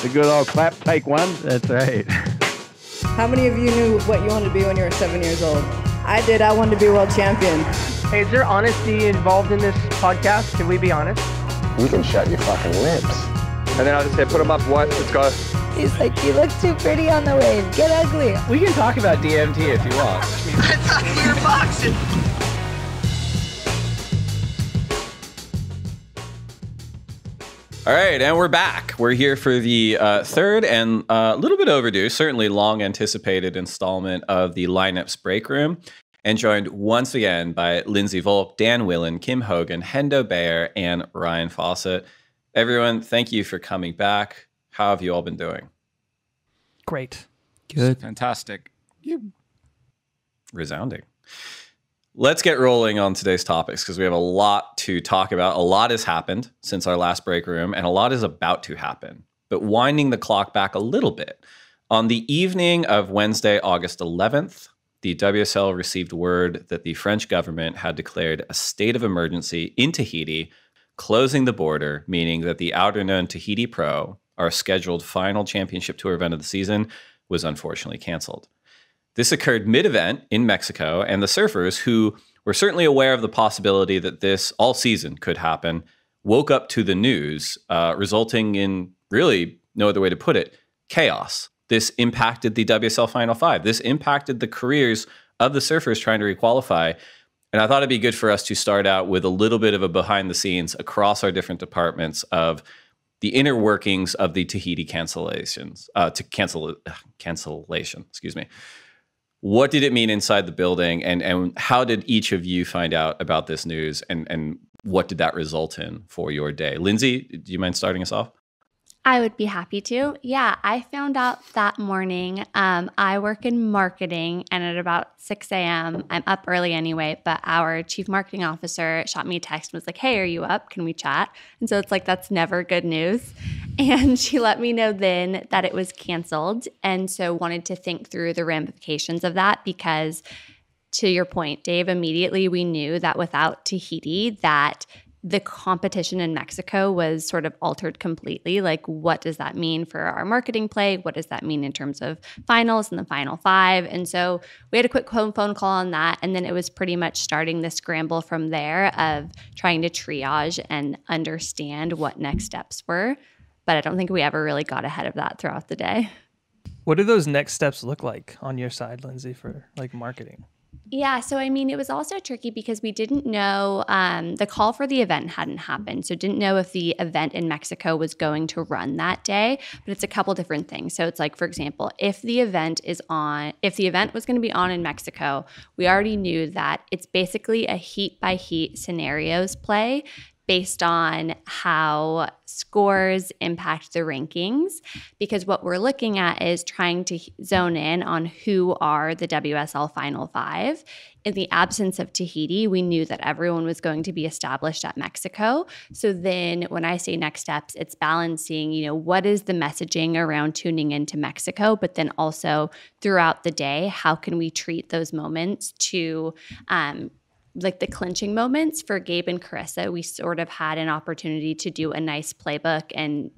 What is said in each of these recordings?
The good old clap, take one. That's right. How many of you knew what you wanted to be when you were 7 years old? I did. I wanted to be world champion. Hey, is there honesty involved in this podcast? Can we be honest? You can shut your fucking lips. And then I'll just say, put them up, what? Let's go. He's like, you look too pretty on the wave. Get ugly. We can talk about DMT if you want. I thought you were boxing. All right, and we're back. We're here for the third and a little bit overdue, certainly long anticipated installment of the Lineups Break Room, and joined once again by Lindsay Volk, Dan Willen, Kim Hogan, Hendo Bayer, and Ryan Fawcett. Everyone, thank you for coming back. How have you all been doing? Great. Good. Fantastic. Resounding. Let's get rolling on today's topics because we have a lot to talk about. A lot has happened since our last break room, and a lot is about to happen. But winding the clock back a little bit, on the evening of Wednesday, August 11th, the WSL received word that the French government had declared a state of emergency in Tahiti, closing the border, meaning that the Outerknown Tahiti Pro, our scheduled final championship tour event of the season, was unfortunately canceled. This occurred mid-event in Mexico, and the surfers, who were certainly aware of the possibility that this all season could happen, woke up to the news, resulting in, really, no other way to put it, chaos. This impacted the WSL Final 5. This impacted the careers of the surfers trying to requalify. And I thought it'd be good for us to start out with a little bit of a behind the scenes across our different departments of the inner workings of the Tahiti cancellation, excuse me. What did it mean inside the building, and how did each of you find out about this news, and what did that result in for your day? Lindsay, do you mind starting us off? I would be happy to. Yeah, I found out that morning. I work in marketing, and at about 6 a.m., I'm up early anyway, but our chief marketing officer shot me a text and was like, hey, are you up? Can we chat? And so it's like, that's never good news. And she let me know then that it was canceled, and so wanted to think through the ramifications of that because, to your point, Dave, immediately we knew that without Tahiti, that the competition in Mexico was sort of altered completely. Like, what does that mean for our marketing play? What does that mean in terms of finals and the final five? And so we had a quick phone call on that. And then it was pretty much starting the scramble from there of trying to triage and understand what next steps were. But I don't think we ever really got ahead of that throughout the day. What do those next steps look like on your side, Lindsay, for like marketing? Yeah, so I mean, it was also tricky because we didn't know, the call for the event hadn't happened. So didn't know if the event in Mexico was going to run that day, but it's a couple different things. So it's like, for example, if the event was going to be on in Mexico, we already knew that it's basically a heat by heat scenarios play based on how scores impact the rankings, because what we're looking at is trying to zone in on who are the WSL Final 5. In the absence of Tahiti, we knew that everyone was going to be established at Mexico. So then when I say next steps, it's balancing, what is the messaging around tuning into Mexico, but then also throughout the day, how can we treat those moments to like the clinching moments for Gabe and Carissa. We sort of had an opportunity to do a nice playbook and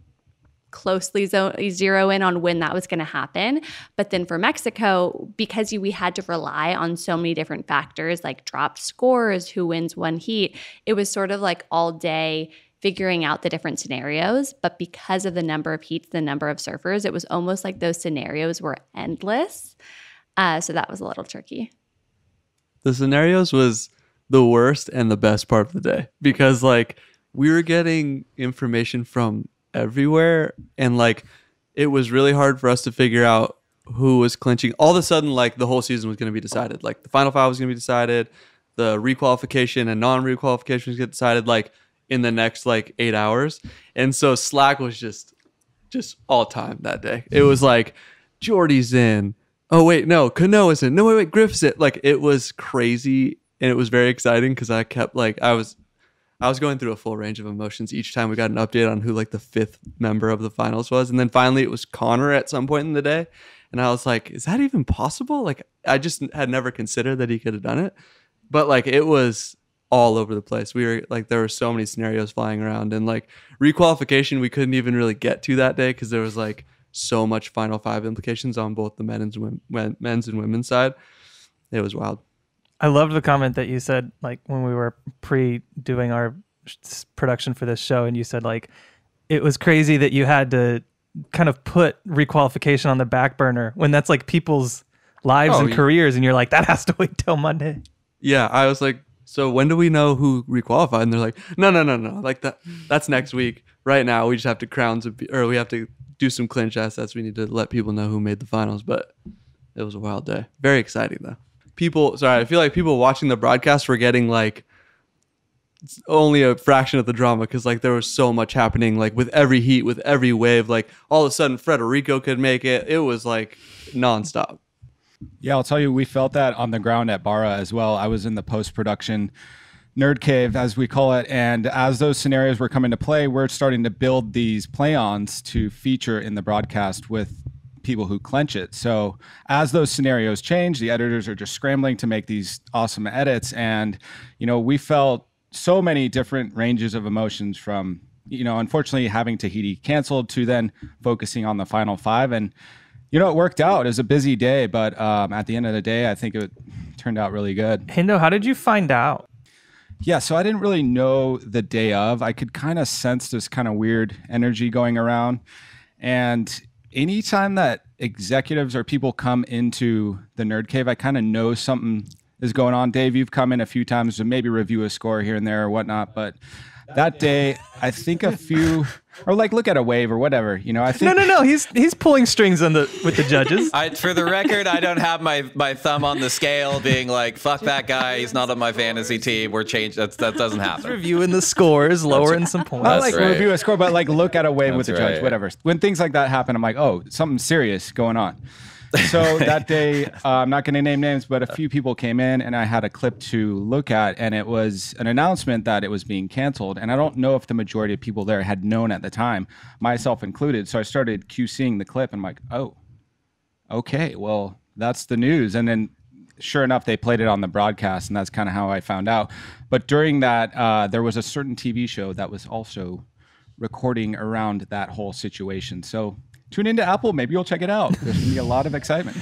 closely zero in on when that was going to happen. But then for Mexico, because we had to rely on so many different factors like dropped scores, who wins one heat, it was sort of like all day figuring out the different scenarios. But because of the number of heats, the number of surfers, it was almost like those scenarios were endless. So that was a little tricky. The scenarios was the worst and the best part of the day because like we were getting information from everywhere and like it was really hard for us to figure out who was clinching. All of a sudden, like the whole season was going to be decided. Like the final five was going to be decided, the requalification and non-requalification was going to get decided like in the next like 8 hours. And so Slack was just all time that day. It was like Jordy's in. Oh wait, no, Kanoa's in. No, wait, Griff's in. Like it was crazy. And it was very exciting because I kept like I was going through a full range of emotions each time we got an update on who like the fifth member of the finals was. And then finally it was Connor at some point in the day. And I was like, is that even possible? Like I just had never considered that he could have done it. But like it was all over the place. We were like, there were so many scenarios flying around, and like requalification, we couldn't even really get to that day because there was like so much Final Five implications on both the men's and women's side. It was wild. I loved the comment that you said, like when we were doing our production for this show, and you said like it was crazy that you had to kind of put requalification on the back burner when that's like people's lives and careers, and you're like, that has to wait till Monday. Yeah, I was like, so when do we know who requalified? And they're like, no. Like that's next week. Right now, we just have to we have to do some clinch assets. We need to let people know who made the finals. But it was a wild day. Very exciting though. I feel like people watching the broadcast were getting like only a fraction of the drama because like there was so much happening. Like with every heat, with every wave, like all of a sudden Federico could make it. It was like nonstop. Yeah, I'll tell you, we felt that on the ground at Barra as well. I was in the post-production nerd cave, as we call it. And as those scenarios were coming to play, we're starting to build these play-ons to feature in the broadcast with people who clench it. So as those scenarios change, the editors are just scrambling to make these awesome edits. And, we felt so many different ranges of emotions from, unfortunately having Tahiti canceled to then focusing on the Final Five. And it worked out. It was a busy day, but at the end of the day, I think it turned out really good. Hendo, how did you find out? Yeah, so I didn't really know the day of. I could kind of sense this kind of weird energy going around. And anytime that executives or people come into the Nerd Cave, I kind of know something is going on. Dave, you've come in a few times to maybe review a score here and there or whatnot, but that day, I think a few, or like look at a wave or whatever, I think. No. He's pulling strings with the judges. For the record, I don't have my thumb on the scale being like, fuck that guy. He's not on my fantasy team. We're changed. That doesn't happen. Reviewing the scores, lowering some points. Not like review a score, but like look at a wave with the judge, whatever. When things like that happen, I'm like, oh, something serious going on. So that day, I'm not going to name names, but a few people came in and I had a clip to look at, and it was an announcement that it was being canceled. And I don't know if the majority of people there had known at the time, myself included. So I started QCing the clip and I'm like, oh, okay, well, that's the news. And then sure enough, they played it on the broadcast, and that's kind of how I found out. But during that, there was a certain TV show that was also recording around that whole situation. So tune into Apple. Maybe you'll check it out. There's going to be a lot of excitement.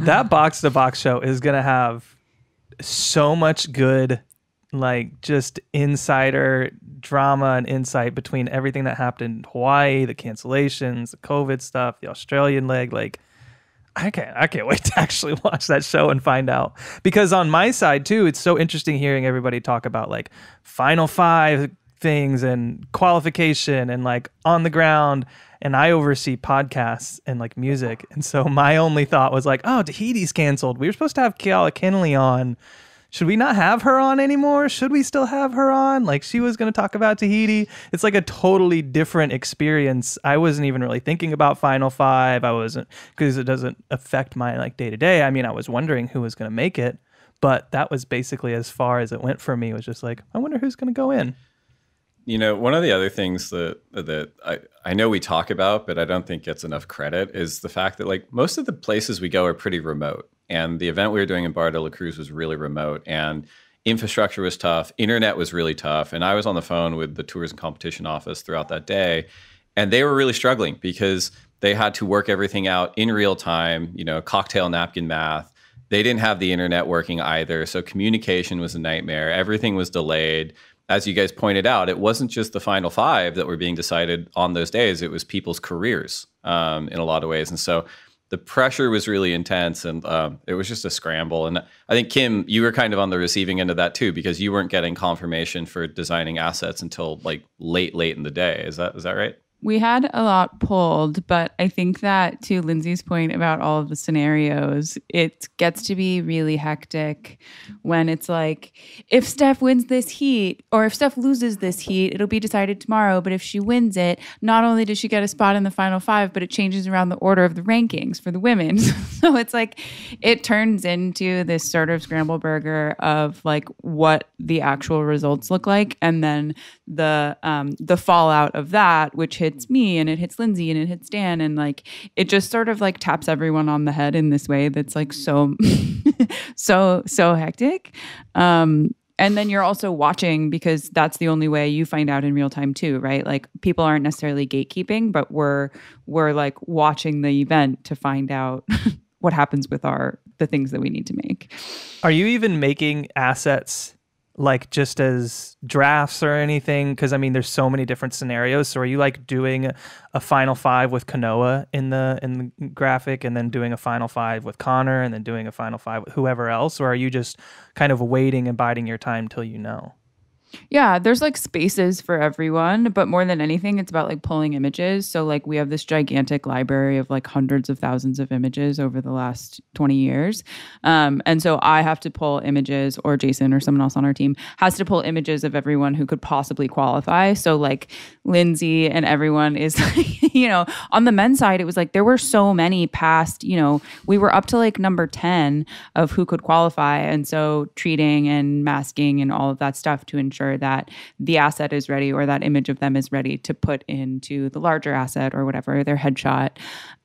That box to box show is going to have so much good, like just insider drama and insight between everything that happened in Hawaii, the cancellations, the COVID stuff, the Australian leg. Like, I can't wait to actually watch that show and find out. Because on my side too, it's so interesting hearing everybody talk about like Final Five things and qualification and like on the ground. And I oversee podcasts and like music. And so my only thought was like, oh, Tahiti's canceled. We were supposed to have Keala Kennelly on. Should we not have her on anymore? Should we still have her on? Like she was going to talk about Tahiti. It's like a totally different experience. I wasn't even really thinking about Final Five. I wasn't, because it doesn't affect my like day to day. I mean, I was wondering who was going to make it, but that was basically as far as it went for me. It was just like, I wonder who's going to go in. One of the other things that I know we talk about, but I don't think gets enough credit, is the fact that like most of the places we go are pretty remote. And the event we were doing in Barra de la Cruz was really remote, and infrastructure was tough. Internet was really tough. And I was on the phone with the Tours and Competition office throughout that day, and they were really struggling because they had to work everything out in real time, cocktail napkin math. They didn't have the internet working either. So communication was a nightmare. Everything was delayed. As you guys pointed out, it wasn't just the Final Five that were being decided on those days. It was people's careers in a lot of ways. And so the pressure was really intense, and it was just a scramble. And I think, Kim, you were kind of on the receiving end of that too, because you weren't getting confirmation for designing assets until like late in the day. Is that right? We had a lot pulled, but I think that to Lindsay's point about all of the scenarios, it gets to be really hectic when it's like, if Steph wins this heat or if Steph loses this heat, it'll be decided tomorrow. But if she wins it, not only does she get a spot in the Final Five, but it changes around the order of the rankings for the women. So it's like, it turns into this sort of scramble burger of like what the actual results look like. And then the fallout of that, which hits me and it hits Lindsay and it hits Dan, and like it just sort of like taps everyone on the head in this way that's like so so hectic. And And then you're also watching because that's the only way you find out in real time too, right? Like people aren't necessarily gatekeeping, but we're like watching the event to find out what happens with the things that we need to make. Are you even making assets like just as drafts or anything? Because I mean, there's so many different scenarios. So are you like doing a final 5 with Kanoa in the graphic, and then doing a final 5 with Connor, and then doing a final 5 with whoever else? Or are you just kind of waiting and biding your time till you know? Yeah, there's like spaces for everyone, but more than anything, it's about like pulling images. So like we have this gigantic library of like hundreds of thousands of images over the last 20 years. And so I have to pull images, or Jason or someone else on our team has to pull images of everyone who could possibly qualify. So like Lindsay and everyone is, you know, on the men's side, it was like there were so many past, you know, we were up to like number 10 of who could qualify. And so treating and masking and all of that stuff to ensure that the asset is ready, or that image of them is ready to put into the larger asset or whatever, their headshot.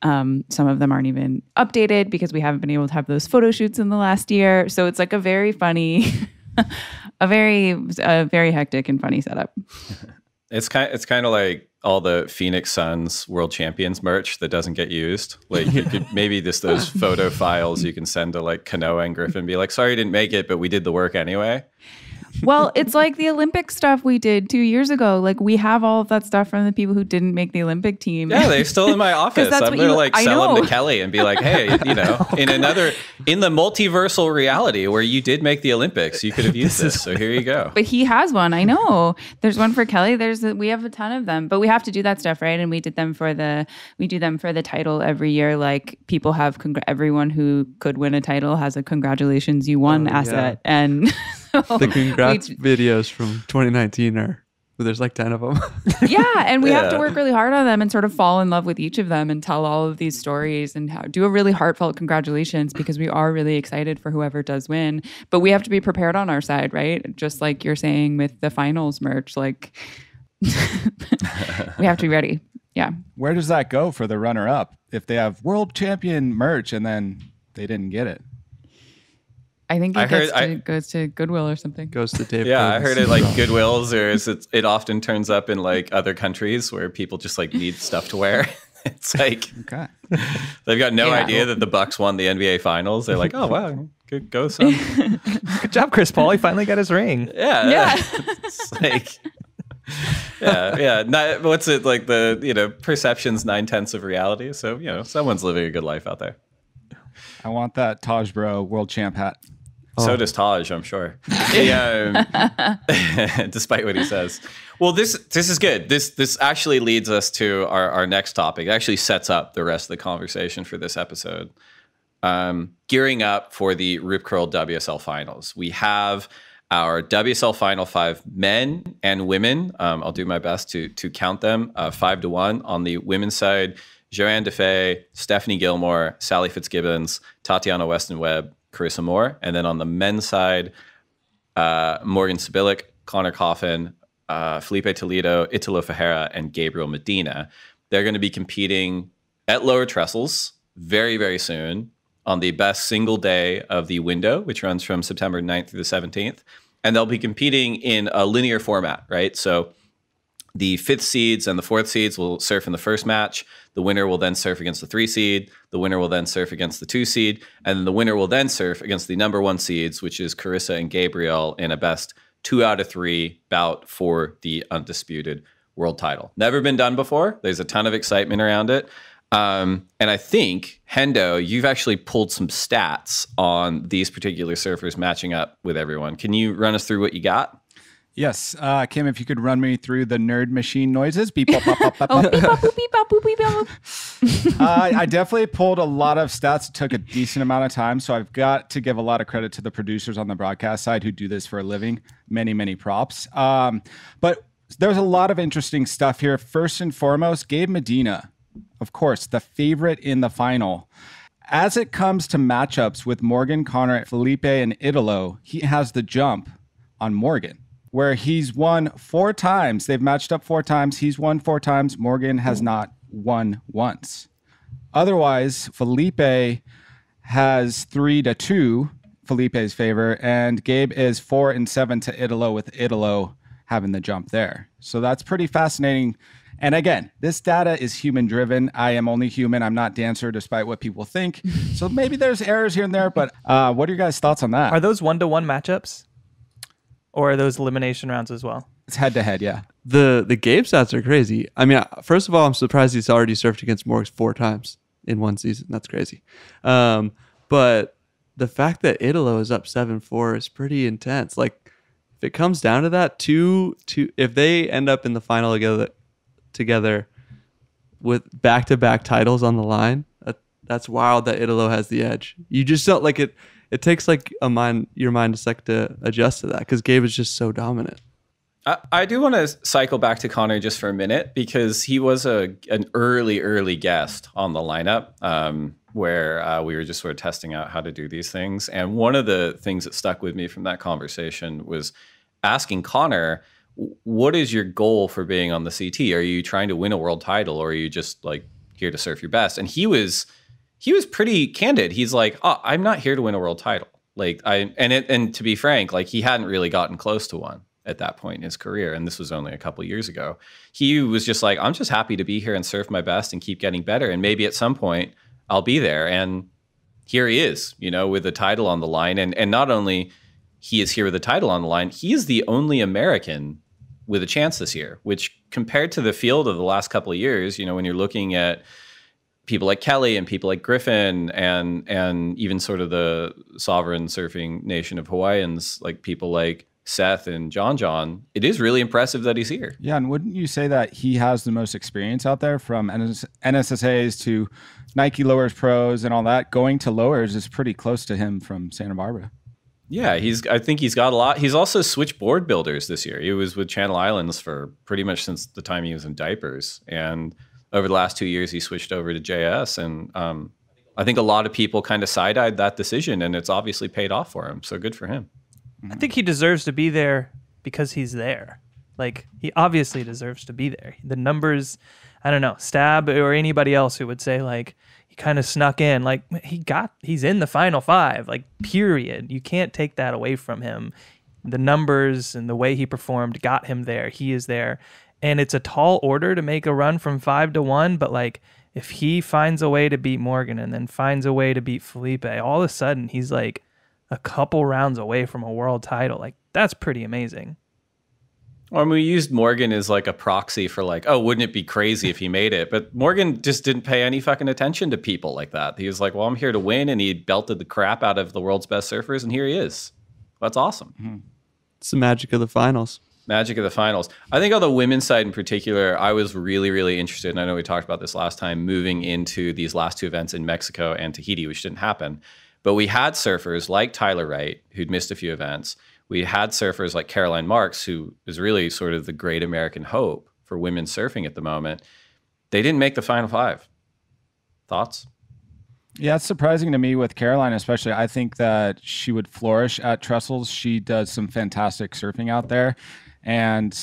Some of them aren't even updated because we haven't been able to have those photo shoots in the last year. So it's like a very funny, a very hectic and funny setup. It's kind of like all the Phoenix Suns World Champions merch that doesn't get used. Like you could maybe just those photo files you can send to like Kanoa and Griffin, be like, sorry you didn't make it, but we did the work anyway. Well, it's like the Olympic stuff we did 2 years ago. Like we have all of that stuff from the people who didn't make the Olympic team. Yeah, they're still in my office. I'm going to like sell them to Kelly and be like, hey, you know, in the multiversal reality where you did make the Olympics, you could have used this. So here you go. But he has one. I know. There's one for Kelly. We have a ton of them, but we have to do that stuff, right? And we do them for the title every year. Like people have everyone who could win a title has a congratulations, you won asset. Yeah. And the congrats videos from 2019 there's like 10 of them. Yeah, and we have to work really hard on them and sort of fall in love with each of them and tell all of these stories and do a really heartfelt congratulations, because we are really excited for whoever does win. But we have to be prepared on our side, right? Just like you're saying with the finals merch, like we have to be ready. Yeah. Where does that go for the runner-up if they have world champion merch and then they didn't get it? I think it goes to Goodwill or something. Goes to Dave. Yeah, I heard it like Goodwill's, or it often turns up in like other countries where people just like need stuff to wear. It's like they've got no idea that the Bucks won the NBA Finals. They're like, oh wow, good go, son. Good job, Chris Paul. He finally got his ring. Yeah. It's like, yeah. What's it like? Perception's 9/10 of reality. So someone's living a good life out there. I want that Taj Bro world champ hat. So does Taj, I'm sure. Despite what he says. Well, this is good. This actually leads us to our next topic. It actually sets up the rest of the conversation for this episode. Gearing up for the Rip Curl WSL Finals. We have our WSL Final 5 men and women. I'll do my best to count them 5-1 on the women's side. Joanne Defay, Stephanie Gilmore, Sally Fitzgibbons, Tatiana Weston-Webb, Carissa Moore. And then on the men's side, Morgan Sibilic, Connor Coffin, Felipe Toledo, Italo Ferreira, and Gabriel Medina. They're going to be competing at lower trestles very, very soon on the best single day of the window, which runs from September 9th through the 17th. And they'll be competing in a linear format, right? So the 5th seeds and the 4th seeds will surf in the first match. The winner will then surf against the 3 seed. The winner will then surf against the 2 seed. And then the winner will then surf against the number 1 seeds, which is Carissa and Gabriel, in a best 2 out of 3 bout for the undisputed world title. Never been done before. There's a ton of excitement around it. And I think, Hendo, you've actually pulled some stats on these particular surfers matching up with everyone. Can you run us through what you got? Yes. Kim, if you could run me through the nerd machine noises. Beep, bop, bop, bop, bop. Oh, beep, bop, boop, beep, bop, boop, beep, bop. I definitely pulled a lot of stats. It took a decent amount of time. So I've got to give a lot of credit to the producers on the broadcast side who do this for a living. Many, many props. But there's a lot of interesting stuff here. First and foremost, Gabe Medina, of course, the favorite in the final. As it comes to matchups with Morgan, Connor, Felipe, and Italo, he has the jump on Morgan, where he's won 4 times. They've matched up 4 times. He's won 4 times. Morgan has not won once. Otherwise, Felipe has 3-2. Felipe's favor, and Gabe is 4-7 to Italo, with Italo having the jump there. So that's pretty fascinating. And again, this data is human driven. I am only human. I'm not Dancer, despite what people think. So maybe there's errors here and there, but what are your guys' thoughts on that? Are those 1-to-1 matchups? Or are those elimination rounds as well? It's head to head, yeah. The Gabe stats are crazy. I mean, first of all, I'm surprised he's already surfed against Morgs 4 times in one season. That's crazy. But the fact that Italo is up 7-4 is pretty intense. Like, if it comes down to that, if they end up in the final together with back-to-back titles on the line, that's wild that Italo has the edge. You just don't like it. It takes like your mind a sec to adjust to that because Gabe is just so dominant. I do want to cycle back to Connor just for a minute because he was an early guest on the lineup where we were just sort of testing out how to do these things. And one of the things that stuck with me from that conversation was asking Connor, what is your goal for being on the CT? Are you trying to win a world title, or are you just like here to surf your best? And he was pretty candid. He's like, oh, I'm not here to win a world title. Like and to be frank, like he hadn't really gotten close to one at that point in his career. And this was only a couple years ago. He was just like, I'm just happy to be here and surf my best and keep getting better. And maybe at some point I'll be there. And here he is, with the title on the line. And not only he is here with the title on the line, he is the only American with a chance this year, which compared to the field of the last couple of years, when you're looking at people like Kelly and people like Griffin and even sort of the sovereign surfing nation of Hawaiians, like people like Seth and John, it is really impressive that he's here. Yeah, and wouldn't you say that he has the most experience out there, from NSSAs to Nike Lowers Pros and all that? Going to Lowers is pretty close to him from Santa Barbara. Yeah, I think he's got a lot. He's also switched board builders this year. He was with Channel Islands for pretty much since the time he was in diapers. And over the last 2 years, he switched over to JS. And I think a lot of people kind of side-eyed that decision, and it's obviously paid off for him. So good for him. I think he deserves to be there because he's there. Like, he obviously deserves to be there. The numbers, I don't know, Stab or anybody else who would say, like, he kind of snuck in. Like, he's in the final 5, like, period. You can't take that away from him. The numbers and the way he performed got him there. He is there. And it's a tall order to make a run from 5-1, but, like, if he finds a way to beat Morgan and then finds a way to beat Felipe, all of a sudden he's, like, a couple rounds away from a world title. Like, that's pretty amazing. Well, I mean, we used Morgan as like a proxy for like, oh, wouldn't it be crazy if he made it? But Morgan just didn't pay any fucking attention to people like that. He was like, well, I'm here to win. And he belted the crap out of the world's best surfers. And here he is. That's awesome. Mm-hmm. It's the magic of the finals. Magic of the finals. I think on the women's side in particular, I was really, really interested. And I know we talked about this last time, moving into these last 2 events in Mexico and Tahiti, which didn't happen. But we had surfers like Tyler Wright, who'd missed a few events. We had surfers like Caroline Marks, who is really sort of the great American hope for women surfing at the moment. They didn't make the final 5. Thoughts? Yeah, it's surprising to me with Caroline, especially. I think that she would flourish at Trestles. She does some fantastic surfing out there. And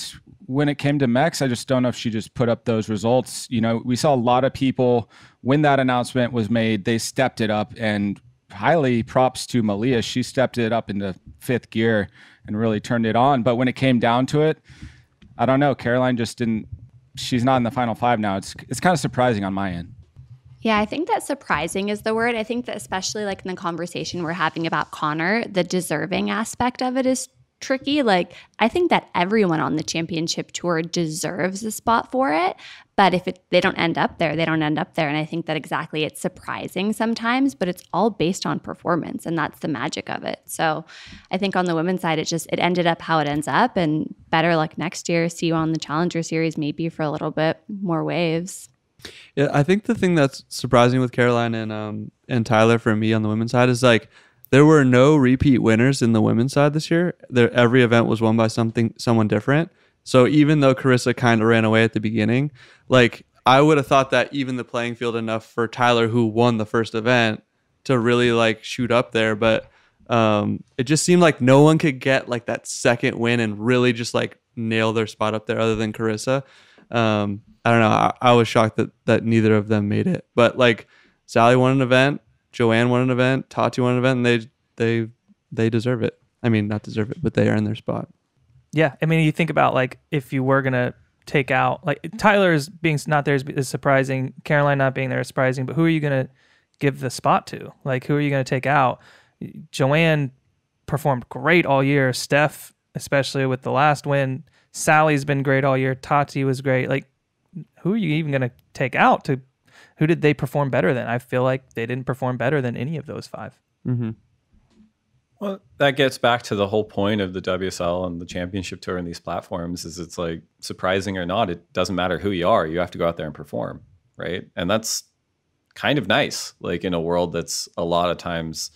when it came to Mex, I just don't know if she just put up those results. We saw a lot of people, when that announcement was made, they stepped it up, and highly props to Malia. She stepped it up into 5th gear and really turned it on. But when it came down to it, I don't know. Caroline just didn't. She's not in the final 5 now. It's kind of surprising on my end. Yeah, I think that surprising is the word. I think that especially like in the conversation we're having about Connor, the deserving aspect of it is tricky. Like, I think that everyone on the championship tour deserves a spot for it. But if they don't end up there, they don't end up there. And I think that exactly, it's surprising sometimes, but it's all based on performance. And that's the magic of it. So I think on the women's side, it ended up how it ends up. And better luck next year. See you on the Challenger Series, maybe for a little bit more waves. Yeah, I think the thing that's surprising with Caroline and Tyler for me on the women's side is like, there were no repeat winners in the women's side this year. Every event was won by someone different. So even though Carissa kind of ran away at the beginning, like, I would have thought that even the playing field enough for Tyler, who won the first event, to really like shoot up there. But it just seemed like no one could get like that second win and really just like nail their spot up there other than Carissa. I don't know. I was shocked that neither of them made it. But like, Sally won an event, Joanne won an event, Tati won an event, and they they deserve it. I mean, not deserve it, but they earn their spot. Yeah, I mean, you think about like if you were gonna take out like Tyler's being not there is surprising, Caroline not being there is surprising, but who are you gonna give the spot to? Like, who are you gonna take out? Joanne performed great all year. Steph, especially with the last win. Sally's been great all year. Tati was great. Like, who are you even gonna take out? To who did they perform better than? I feel like they didn't perform better than any of those 5. Mm-hmm. Well, that gets back to the whole point of the WSL and the championship tour and these platforms is it's like, surprising or not, it doesn't matter who you are. You have to go out there and perform, right? And that's kind of nice, like in a world that's a lot of times,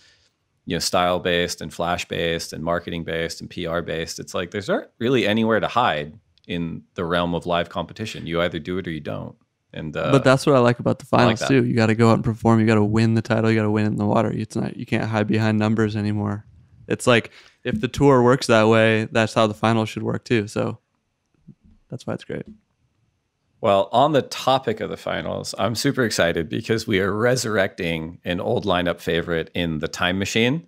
style-based and flash-based and marketing-based and PR-based. It's like there's not really anywhere to hide in the realm of live competition. You either do it or you don't. And but that's what I like about the finals too. You got to go out and perform. You got to win the title. You got to win it in the water. You can't hide behind numbers anymore. It's like if the tour works that way, that's how the finals should work too. So that's why it's great. Well, on the topic of the finals, I'm super excited because we are resurrecting an old lineup favorite in the Time Machine.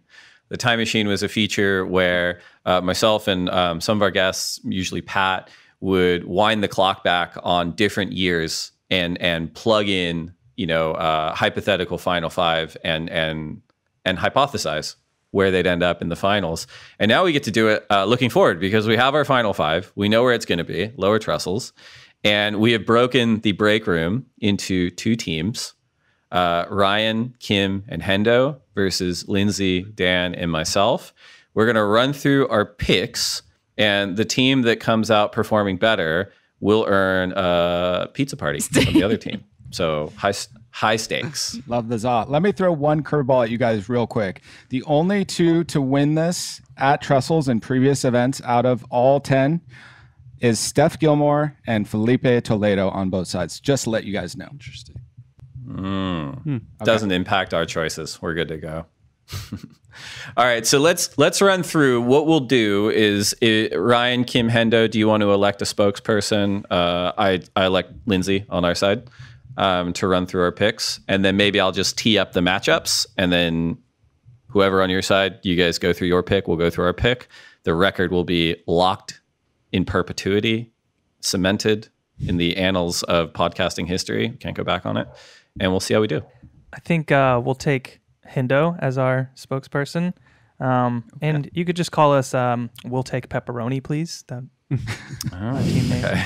The Time Machine was a feature where myself and some of our guests, usually Pat, would wind the clock back on different years and plug in, hypothetical final 5 and hypothesize where they'd end up in the finals. And now we get to do it looking forward because we have our final 5. We know where it's going to be, lower trestles. And we have broken the break room into 2 teams, Ryan, Kim, and Hendo versus Lindsay, Dan, and myself. We're going to run through our picks, and the team that comes out performing better will earn a pizza party from the other team. So high stakes. Love the za. Let me throw one curveball at you guys real quick. The only 2 to win this at Trestles in previous events out of all 10 is Steph Gilmore and Felipe Toledo on both sides. Just to let you guys know. Interesting. Okay. Doesn't impact our choices. We're good to go. All right, so let's run through. What we'll do is Ryan, Kim, Hendo, do you want to elect a spokesperson? I elect Lindsay on our side to run through our picks, and then maybe I'll just tee up the matchups, and then whoever on your side, you guys go through your pick, we'll go through our pick. The record will be locked in perpetuity, cemented in the annals of podcasting history. Can't go back on it, and we'll see how we do. I think we'll take Hendo as our spokesperson. And you could just call us We'll Take Pepperoni, please. That, team name. Okay.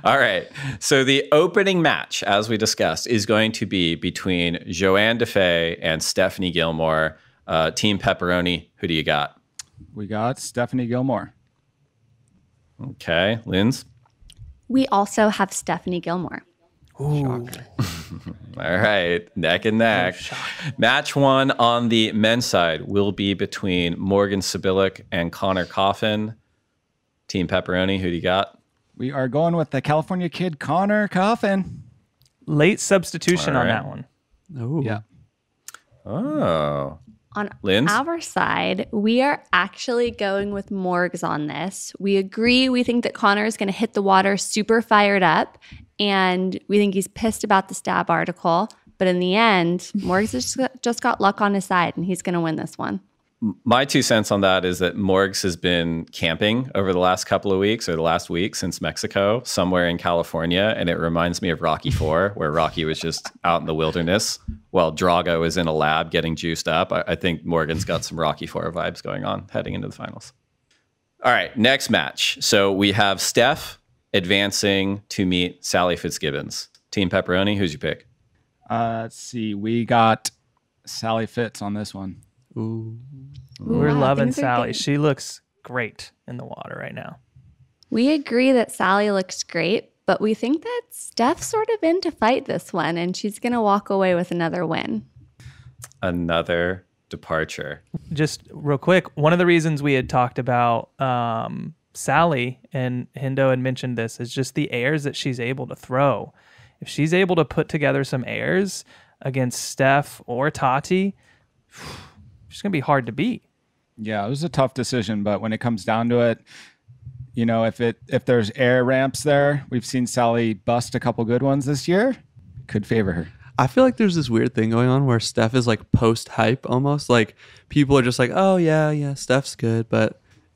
All right. So the opening match, as we discussed, is going to be between Joanne DeFay and Stephanie Gilmore. Team Pepperoni, who do you got? We got Stephanie Gilmore. Okay. Linz? We also have Stephanie Gilmore. Ooh. All right, neck and neck. Match 1 on the men's side will be between Morgan Sibilic and Connor Coffin. Team Pepperoni, who do you got? We are going with the California kid, Connor Coffin. Late substitution on that one. Oh. Yeah. Oh. On Linz? our side, we are actually going with Morgs on this. We agree. We think that Connor is going to hit the water super fired up, and we think he's pissed about the Stab article. But in the end, Morgs just got luck on his side, and he's going to win this one. My 2 cents on that is that Morgs has been camping over the last couple of weeks or the last week since Mexico, somewhere in California. And it reminds me of Rocky IV, where Rocky was just out in the wilderness while Drago was in a lab getting juiced up. I think Morgan's got some Rocky IV vibes going on heading into the finals. All right, next match. So we have Steph advancing to meet Sally Fitzgibbons. Team Pepperoni, who's your pick? Let's see. We got Sally Fitz on this one. Ooh. We're loving things are Sally. good. She looks great in the water right now. We agree that Sally looks great, but we think that Steph's sort of in to fight this one, and she's going to walk away with another win. Another departure. Just real quick, one of the reasons we had talked about Sally, and Hendo had mentioned this, is just the airs that she's able to throw. If she's able to put together some airs against Steph or Tati, she's going to be hard to beat. Yeah, it was a tough decision, but when it comes down to it, if there's air ramps there, we've seen Sally bust a couple good ones this year. Could favor her. I feel like there's this weird thing going on where Steph is like post hype almost. Like people are just like, oh yeah, Steph's good,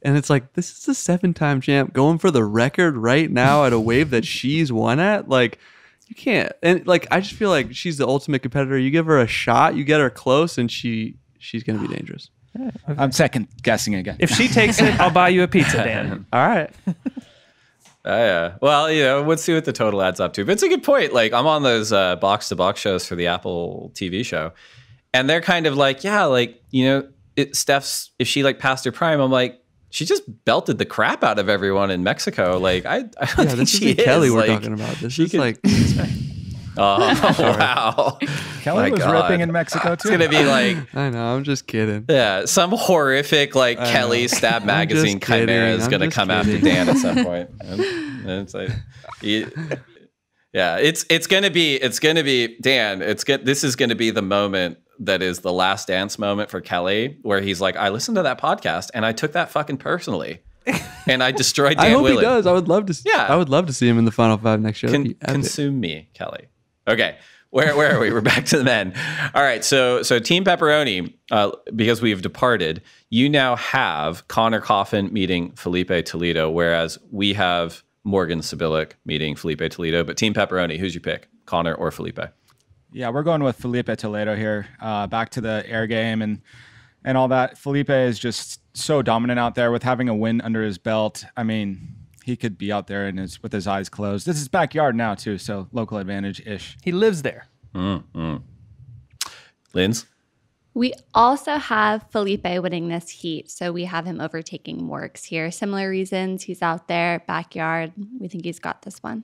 and it's like, this is a 7-time champ going for the record right now at a wave that she's won at. Like, you can't. And like, I just feel like she's the ultimate competitor. You give her a shot, you get her close, and she's gonna be dangerous. Yeah, okay. I'm second guessing again. If she takes it, I'll buy you a pizza, Dan. All right. Yeah. Well, let's see what the total adds up to. But it's a good point. Like, I'm on those box-to-box shows for the Apple TV show, and they're kind of like, Steph's, if she like passed her prime, I'm like, she just belted the crap out of everyone in Mexico. Like, I don't think this she is Kelly we're like, talking about. This is like... Oh, wow. Kelly was ripping in Mexico, too. It's going to be like... I know, I'm just kidding. Yeah, some horrific, like, Kelly Stab Magazine chimera is going to come after Dan at some point. And it's like... it's going to be, Dan, this is going to be the moment that is the last dance moment for Kelly, where he's like, I listened to that podcast, and I took that fucking personally. And I destroyed Dan I hope Whelan. he does. I would love to see him in the Final Five next year. Consume me, Kelly. Okay, where are we? We're back to the men. All right, so Team Pepperoni, because we've departed, you now have Connor Coffin meeting Felipe Toledo, whereas we have Morgan Sibilic meeting Felipe Toledo. But Team Pepperoni, who's your pick, Connor or Felipe? Yeah, we're going with Felipe Toledo here. Back to the air game and all that. Felipe is just so dominant out there with having a win under his belt. I mean, he could be out there with his eyes closed. This is his backyard now, too, so local advantage-ish. He lives there. Linz? We also have Felipe winning this heat, so we have him overtaking Morgs here. Similar reasons. He's out there, backyard. We think he's got this one.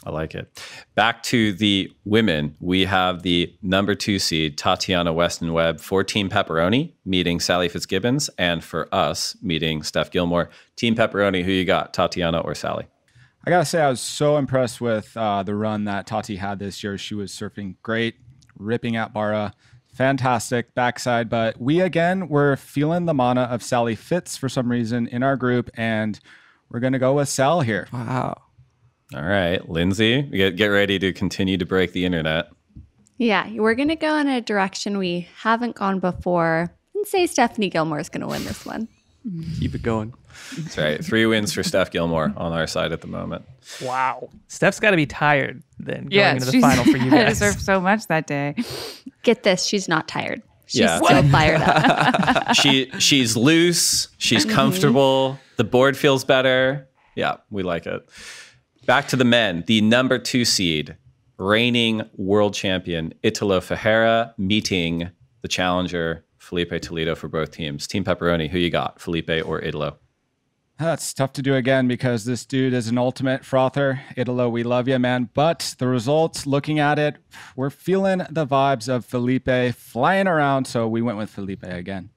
I like it. Back to the women, we have the number 2 seed, Tatiana Weston Webb, for Team Pepperoni, meeting Sally Fitzgibbons, and for us, meeting Steph Gilmore. Team Pepperoni, who you got, Tatiana or Sally? I got to say, I was so impressed with the run that Tati had this year. She was surfing great, ripping at Barra. Fantastic backside. But we, again, were feeling the mana of Sally Fitz for some reason in our group, and we're going to go with Sal here. Wow. All right, Lindsay, get ready to continue to break the internet. Yeah, we're going to go in a direction we haven't gone before and say Stephanie Gilmore is going to win this one. Keep it going. That's right. 3 wins for Steph Gilmore on our side at the moment. Wow. Steph's got to be tired then going into the final for you guys. She surfed so much that day. Get this, she's not tired. She's still fired up. She's loose. She's comfortable. The board feels better. Yeah, we like it. Back to the men, the number 2 seed, reigning world champion Italo Ferreira meeting the challenger Felipe Toledo for both teams. Team Pepperoni, who you got, Felipe or Italo? That's tough to do again because this dude is an ultimate frother. Italo, we love you, man. But the results, looking at it, we're feeling the vibes of Felipe flying around, so we went with Felipe again.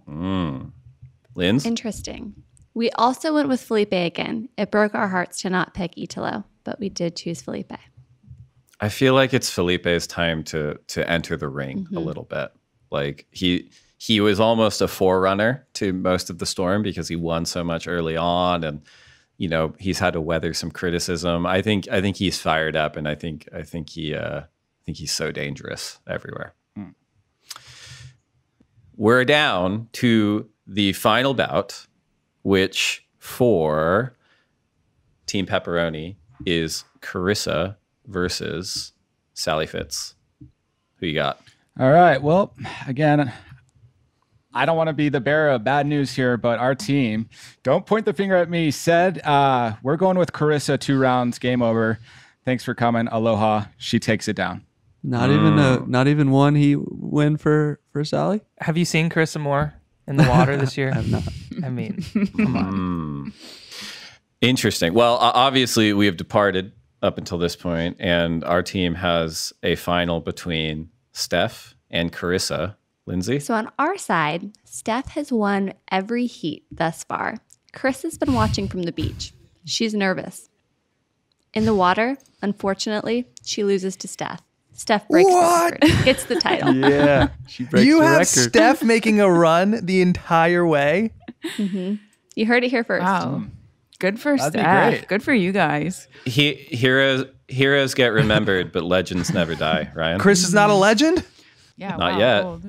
Linz? Interesting. We also went with Felipe again. It broke our hearts to not pick Italo, but we did choose Felipe. I feel like it's Felipe's time to enter the ring a little bit. Like he was almost a forerunner to most of the storm because he won so much early on, and he's had to weather some criticism. I think he's fired up, and I think he's so dangerous everywhere. We're down to the final bout, which for Team Pepperoni is Carissa versus Sally Fitz. Who you got? All right. Well, again, I don't want to be the bearer of bad news here, but our team, don't point the finger at me, said we're going with Carissa 2 rounds, game over. Thanks for coming. Aloha. She takes it down. Not even one he win for Sally? Have you seen Carissa Moore in the water this year? I have not. I mean, come on. Interesting. Well, obviously we have departed up until this point, and our team has a final between Steph and Carissa. Lindsay? So on our side, Steph has won every heat thus far. Carissa's been watching from the beach. She's nervous. In the water, unfortunately, she loses to Steph. Steph breaks the record. Gets the title. Yeah, she breaks you the have record. Steph making a run the entire way? Mm-hmm. You heard it here first. Wow. Good for That'd be Steph. great. Good for you guys. Heroes get remembered, but legends never die, Ryan. Chris is not a legend? Yeah, Not wow, yet. bold.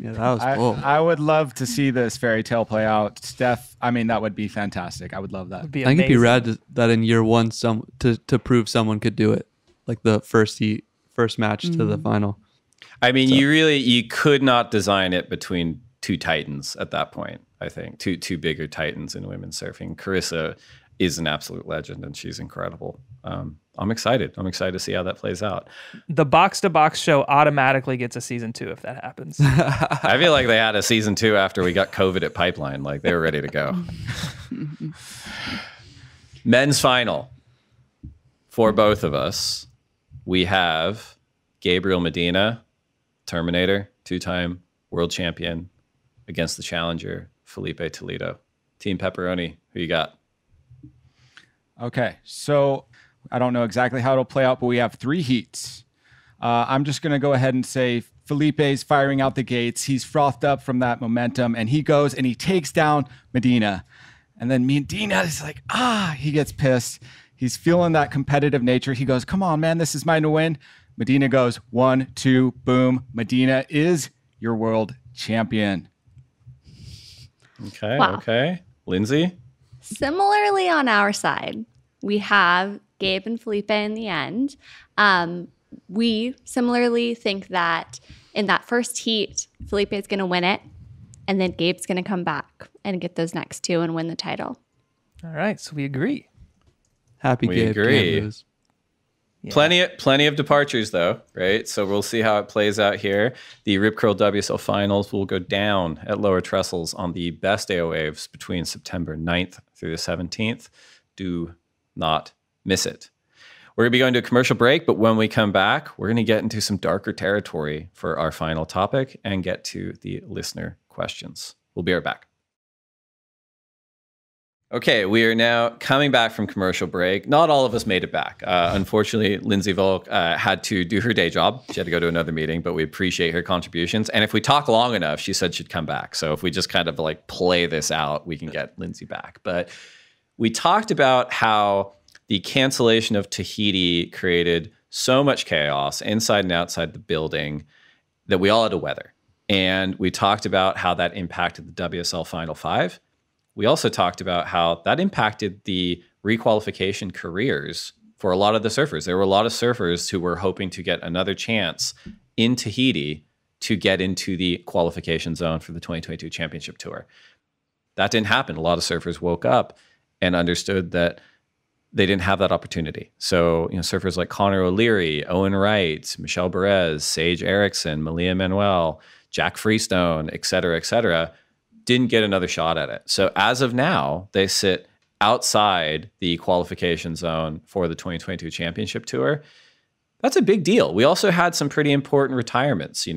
Yeah, that was cool. I would love to see this fairy tale play out. Steph, I mean, that would be fantastic. I would love that. It'd be I think it'd be amazing. rad that in year one, to prove someone could do it, like the first match to the final. I mean, you could not design it between two titans at that point. I think two bigger titans in women's surfing. Carissa is an absolute legend, and she's incredible. I'm excited. I'm excited to see how that plays out. The box to box show automatically gets a season 2 if that happens. I feel like they had a season 2 after we got COVID at Pipeline. Like they were ready to go. Men's final for both of us. We have Gabriel Medina, Terminator, 2-time world champion, against the challenger, Felipe Toledo. Team Pepperoni, who you got? Okay, so I don't know exactly how it'll play out, but we have 3 heats. I'm just going to go ahead and say Felipe's firing out the gates. He's frothed up from that momentum, and he goes and he takes down Medina. And then Medina is like, he gets pissed. He's feeling that competitive nature. He goes, come on, man, this is mine to win. Medina goes 1, 2, boom. Medina is your world champion. Okay, Wow. okay. Lindsay? Similarly, on our side, we have Gabe and Felipe in the end. We similarly think that in that first heat, Felipe is going to win it, and then Gabe's going to come back and get those next 2 and win the title. All right, so we agree. Happy We Gabe. agree. Can't lose. Yeah. Plenty of departures though, right? So we'll see how it plays out here. The Rip Curl WSL Finals will go down at Lower Trestles on the best AO waves between September 9th through the 17th. Do not miss it. We're going to be going to a commercial break, but when we come back, we're going to get into some darker territory for our final topic and get to the listener questions. We'll be right back. Okay, we are now coming back from commercial break. Not all of us made it back. Unfortunately, Lindsay Volk had to do her day job. She had to go to another meeting, but we appreciate her contributions. And if we talk long enough, she said she'd come back. So if we just kind of like play this out, we can get Lindsay back. But we talked about how the cancellation of Tahiti created so much chaos inside and outside the building that we all had to weather. And we talked about how that impacted the WSL Final 5. We also talked about how that impacted the requalification careers for a lot of the surfers. There were a lot of surfers who were hoping to get another chance in Tahiti to get into the qualification zone for the 2022 Championship Tour. That didn't happen. A lot of surfers woke up and understood that they didn't have that opportunity. So, surfers like Connor O'Leary, Owen Wright, Michelle Berez, Sage Erickson, Malia Manuel, Jack Freestone, et cetera, didn't get another shot at it. So as of now, they sit outside the qualification zone for the 2022 Championship Tour. That's a big deal. We also had some pretty important retirements.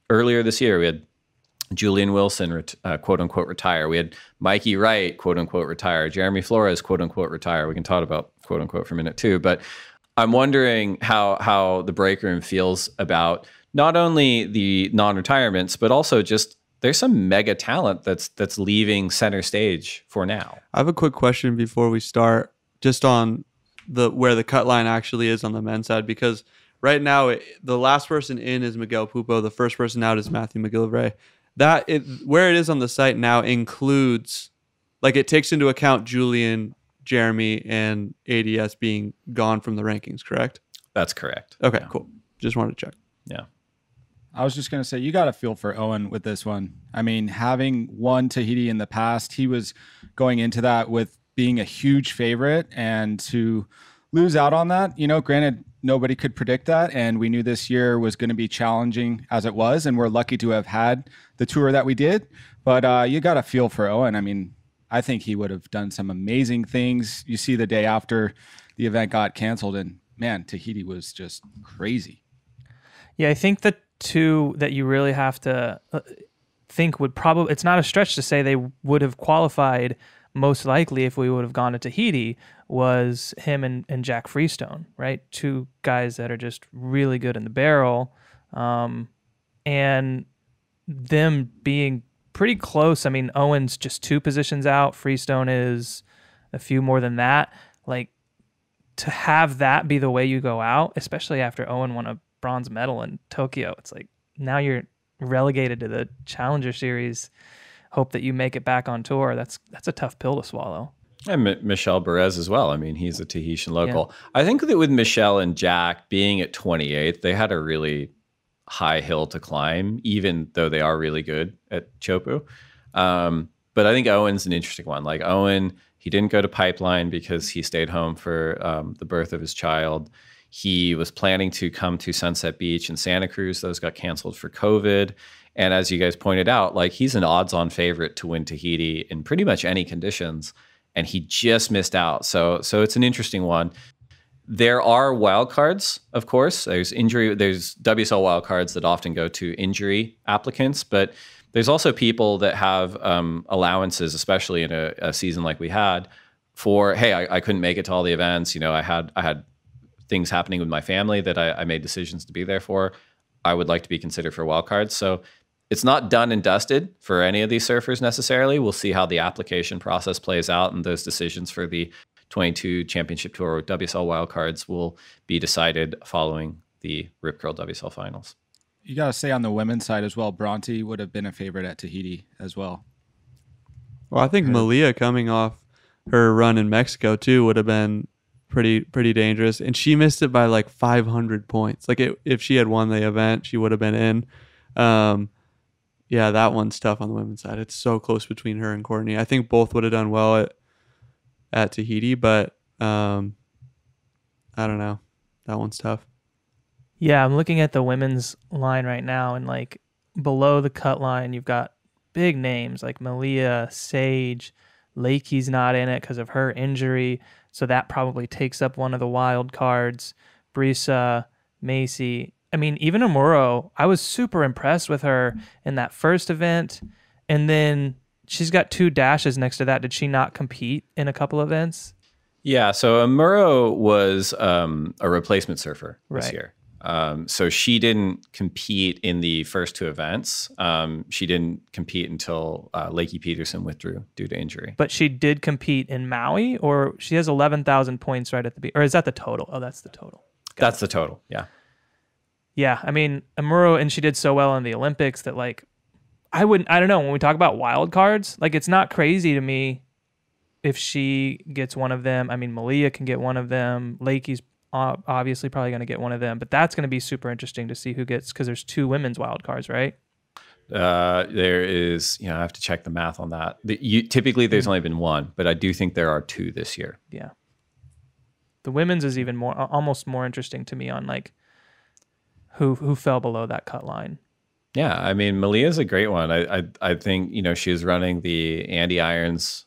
Earlier this year, we had Julian Wilson, quote unquote, retire. We had Mikey Wright, quote unquote, retire. Jeremy Flores, quote unquote, retire. We can talk about quote unquote for a minute too. But I'm wondering how the break room feels about not only the non-retirements, but also just there's some mega talent that's leaving center stage for now. I have a quick question before we start, just on where the cut line actually is on the men's side, because right now the last person in is Miguel Pupo, the first person out is Matthew McGillivray. Where it is on the site now includes, like, it takes into account Julian, Jeremy, and ADS being gone from the rankings, correct? That's correct. Okay, Yeah. cool. Just wanted to check. Yeah. I was just going to say, you got to feel for Owen with this one. I mean, having won Tahiti in the past, he was going into that with being a huge favorite, and to lose out on that, granted, nobody could predict that. And we knew this year was going to be challenging as it was. And we're lucky to have had the tour that we did. But you got to feel for Owen. I mean, I think he would have done some amazing things. You see the day after the event got canceled, and man, Tahiti was just crazy. Yeah, I think the two that you really have to think would probably, it's not a stretch to say they would have qualified most likely if we would have gone to Tahiti, was him and Jack Freestone, right? Two guys that are just really good in the barrel. And them being pretty close. I mean, Owen's just 2 positions out. Freestone is a few more than that. Like, to have that be the way you go out, especially after Owen won a bronze medal in Tokyo, it's like now you're relegated to the Challenger Series. Hope that you make it back on tour. That's a tough pill to swallow. And Michel Berez as well. I mean, he's a Tahitian local. Yeah. I think that with Michel and Jack being at 28th, they had a really high hill to climb, even though they are really good at Chopu. But I think Owen's an interesting one. Like Owen, he didn't go to Pipeline because he stayed home for the birth of his child. He was planning to come to Sunset Beach and Santa Cruz. Those got canceled for COVID. And as you guys pointed out, like he's an odds-on favorite to win Tahiti in pretty much any conditions, and he just missed out. So it's an interesting one. There are wild cards, of course. There's WSL wild cards that often go to injury applicants, but there's also people that have allowances, especially in a season like we had, for, hey, I couldn't make it to all the events. You know, I had things happening with my family that I made decisions to be there for. I would like to be considered for wild cards. So it's not done and dusted for any of these surfers necessarily. We'll see how the application process plays out, and those decisions for the 22 Championship Tour WSL wildcards will be decided following the Rip Curl WSL Finals. You got to say on the women's side as well, Bronte would have been a favorite at Tahiti as well. Well, I think Malia coming off her run in Mexico too would have been pretty dangerous, and she missed it by like 500 points. Like if she had won the event, she would have been in. Yeah, that one's tough on the women's side. It's so close between her and Courtney. I think both would have done well at Tahiti, but I don't know. That one's tough. Yeah, I'm looking at the women's line right now, and like below the cut line, you've got big names like Malia, Sage, Lakey's not in it because of her injury, so that probably takes up one of the wild cards. Brisa, Macy. I mean, even Amuro, I was super impressed with her in that first event, and then she's got 2 dashes next to that. Did she not compete in a couple events? Yeah, so Amuro was a replacement surfer this year. So she didn't compete in the first 2 events. She didn't compete until Lakey Peterson withdrew due to injury. But she did compete in Maui, or she has 11,000 points right at the beach. Or is that the total? Oh, that's the total. That's the total, yeah. Yeah, I mean, Amuro, and she did so well in the Olympics that, like, I don't know, when we talk about wild cards, like, it's not crazy to me if she gets one of them. I mean, Malia can get one of them. Lakey's obviously probably going to get one of them, but that's going to be super interesting to see who gets, because there's 2 women's wild cards, right? There is, I have to check the math on that. Typically, there's only been 1, but I do think there are 2 this year. Yeah. The women's is even almost more interesting to me on, like, who fell below that cut line. Yeah, I mean, Malia's a great one. I think, she was running the Andy Irons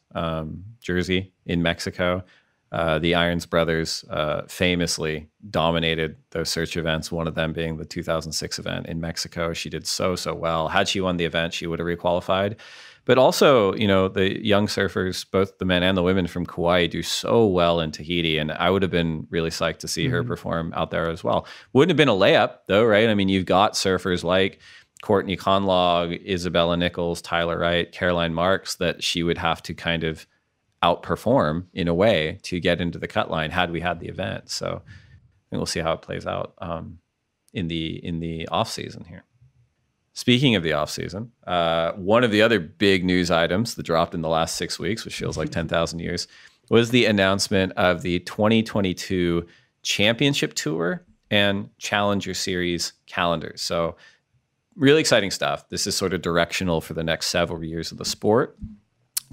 jersey in Mexico. The Irons brothers famously dominated those search events, one of them being the 2006 event in Mexico. She did so well. Had she won the event, she would have requalified. But also, the young surfers, both the men and the women from Kauai, do so well in Tahiti. And I would have been really psyched to see her perform out there as well. Wouldn't have been a layup, though, right? I mean, you've got surfers like Courtney Conlog, Isabella Nichols, Tyler Wright, Caroline Marks that she would have to kind of outperform in a way to get into the cut line had we had the event. So I think we'll see how it plays out in the off season here. Speaking of the offseason, one of the other big news items that dropped in the last 6 weeks, which feels like 10,000 years, was the announcement of the 2022 Championship Tour and Challenger Series calendars. So really exciting stuff. This is sort of directional for the next several years of the sport.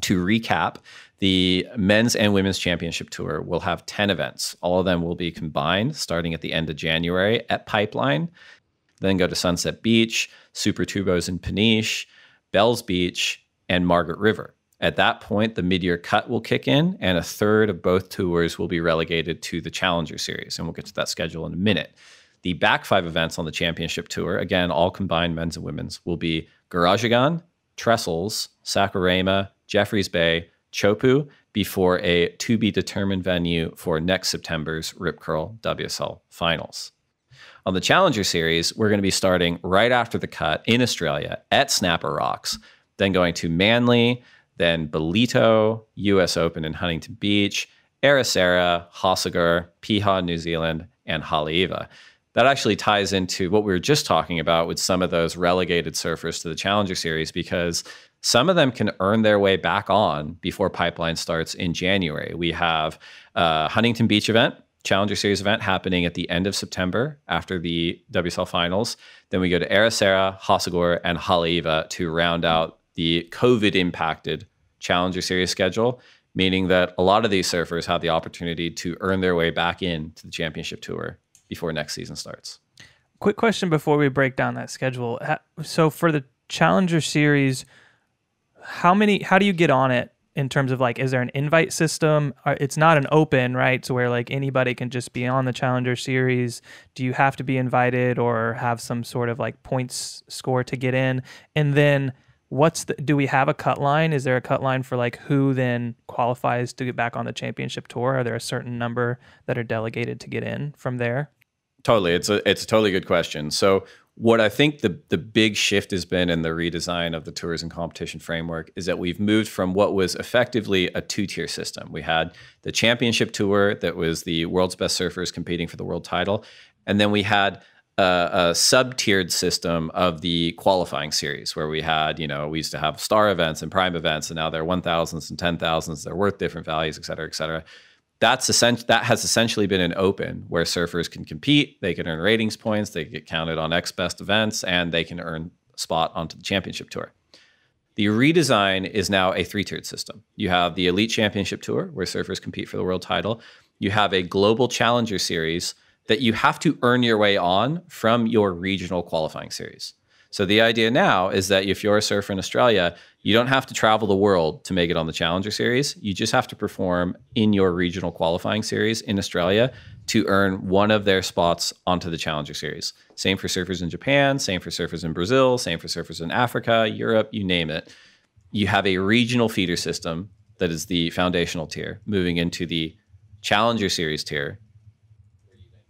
To recap, the men's and women's championship tour will have 10 events. All of them will be combined starting at the end of January at Pipeline. Then go to Sunset Beach, Super Tubos in Peniche, Bells Beach, and Margaret River. At that point, the mid-year cut will kick in, and a third of both tours will be relegated to the Challenger Series, and we'll get to that schedule in a minute. The back 5 events on the championship tour, again, all combined men's and women's, will be Garajagan, Trestles, Saquarema, Jeffreys Bay, Chopu, before a to-be-determined venue for next September's Rip Curl WSL Finals. On the Challenger Series, we're going to be starting right after the cut in Australia at Snapper Rocks, then going to Manly, then Belito, US Open in Huntington Beach, Ericeira, Hossegor, Piha, New Zealand, and Haleiwa. That actually ties into what we were just talking about with some of those relegated surfers to the Challenger Series, because some of them can earn their way back on before Pipeline starts in January. We have Huntington Beach event, Challenger Series event happening at the end of September after the WSL Finals. Then we go to Ericeira, Hossegor, and Haleiwa to round out the COVID-impacted Challenger Series schedule, meaning that a lot of these surfers have the opportunity to earn their way back into the Championship Tour before next season starts. Quick question before we break down that schedule. So for the Challenger Series, how do you get on it in terms of like, is there an invite system? It's not an open, right? So where like anybody can just be on the Challenger Series. Do you have to be invited or have some sort of like points score to get in? And then do we have a cut line? Is there a cut line for like who then qualifies to get back on the championship tour? Are there a certain number that are delegated to get in from there? Totally. It's a totally good question. So what I think the big shift has been in the redesign of the tours and competition framework is that we've moved from what was effectively a two-tier system. We had the championship tour that was the world's best surfers competing for the world title. And then we had a sub-tiered system of the qualifying series where we had, we used to have star events and prime events, and now they're 1,000s and 10,000s. They're worth different values, et cetera, et cetera. That has essentially been an open where surfers can compete, they can earn ratings points, they get counted on X best events, and they can earn a spot onto the championship tour. The redesign is now a three-tiered system. You have the Elite Championship Tour where surfers compete for the world title. You have a Global Challenger Series that you have to earn your way on from your regional qualifying series. So the idea now is that if you're a surfer in Australia, you don't have to travel the world to make it on the Challenger Series. You just have to perform in your regional qualifying series in Australia to earn one of their spots onto the Challenger Series. Same for surfers in Japan, same for surfers in Brazil, same for surfers in Africa, Europe, you name it. You have a regional feeder system that is the foundational tier, moving into the Challenger Series tier,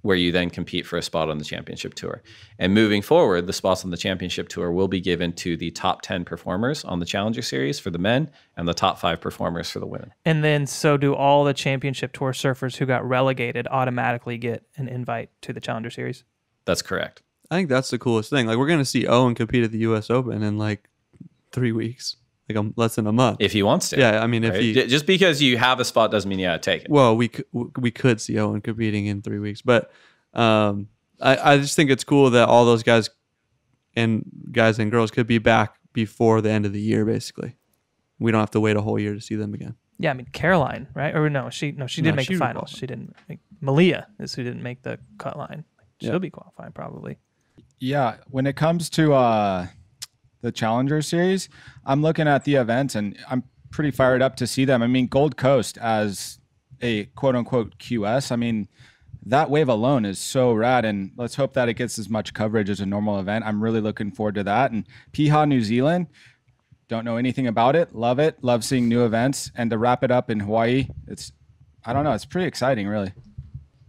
where you then compete for a spot on the championship tour. And moving forward, the spots on the championship tour will be given to the top 10 performers on the Challenger Series for the men and the top 5 performers for the women. And then so do all the championship tour surfers who got relegated automatically get an invite to the Challenger Series? That's correct. I think that's the coolest thing. Like, we're going to see Owen compete at the US Open in like 3 weeks. Like less than a month. If he wants to. Yeah, I mean, right? if he... Just because you have a spot doesn't mean you got to take it. Well, we could see Owen competing in 3 weeks. But I just think it's cool that all those guys and girls could be back before the end of the year, basically. We don't have to wait a whole year to see them again. Yeah, I mean, Caroline, right? Or no, she did make the finals. She didn't make... Malia is who didn't make the cut line. She'll be qualifying, probably. Yeah, when it comes to... the Challenger Series, I'm looking at the events and I'm pretty fired up to see them. I mean, Gold Coast as a quote unquote QS, I mean, that wave alone is so rad, and let's hope that it gets as much coverage as a normal event. I'm really looking forward to that. And Piha, New Zealand, don't know anything about it. Love seeing new events. And to wrap it up in Hawaii, I don't know, it's pretty exciting, really.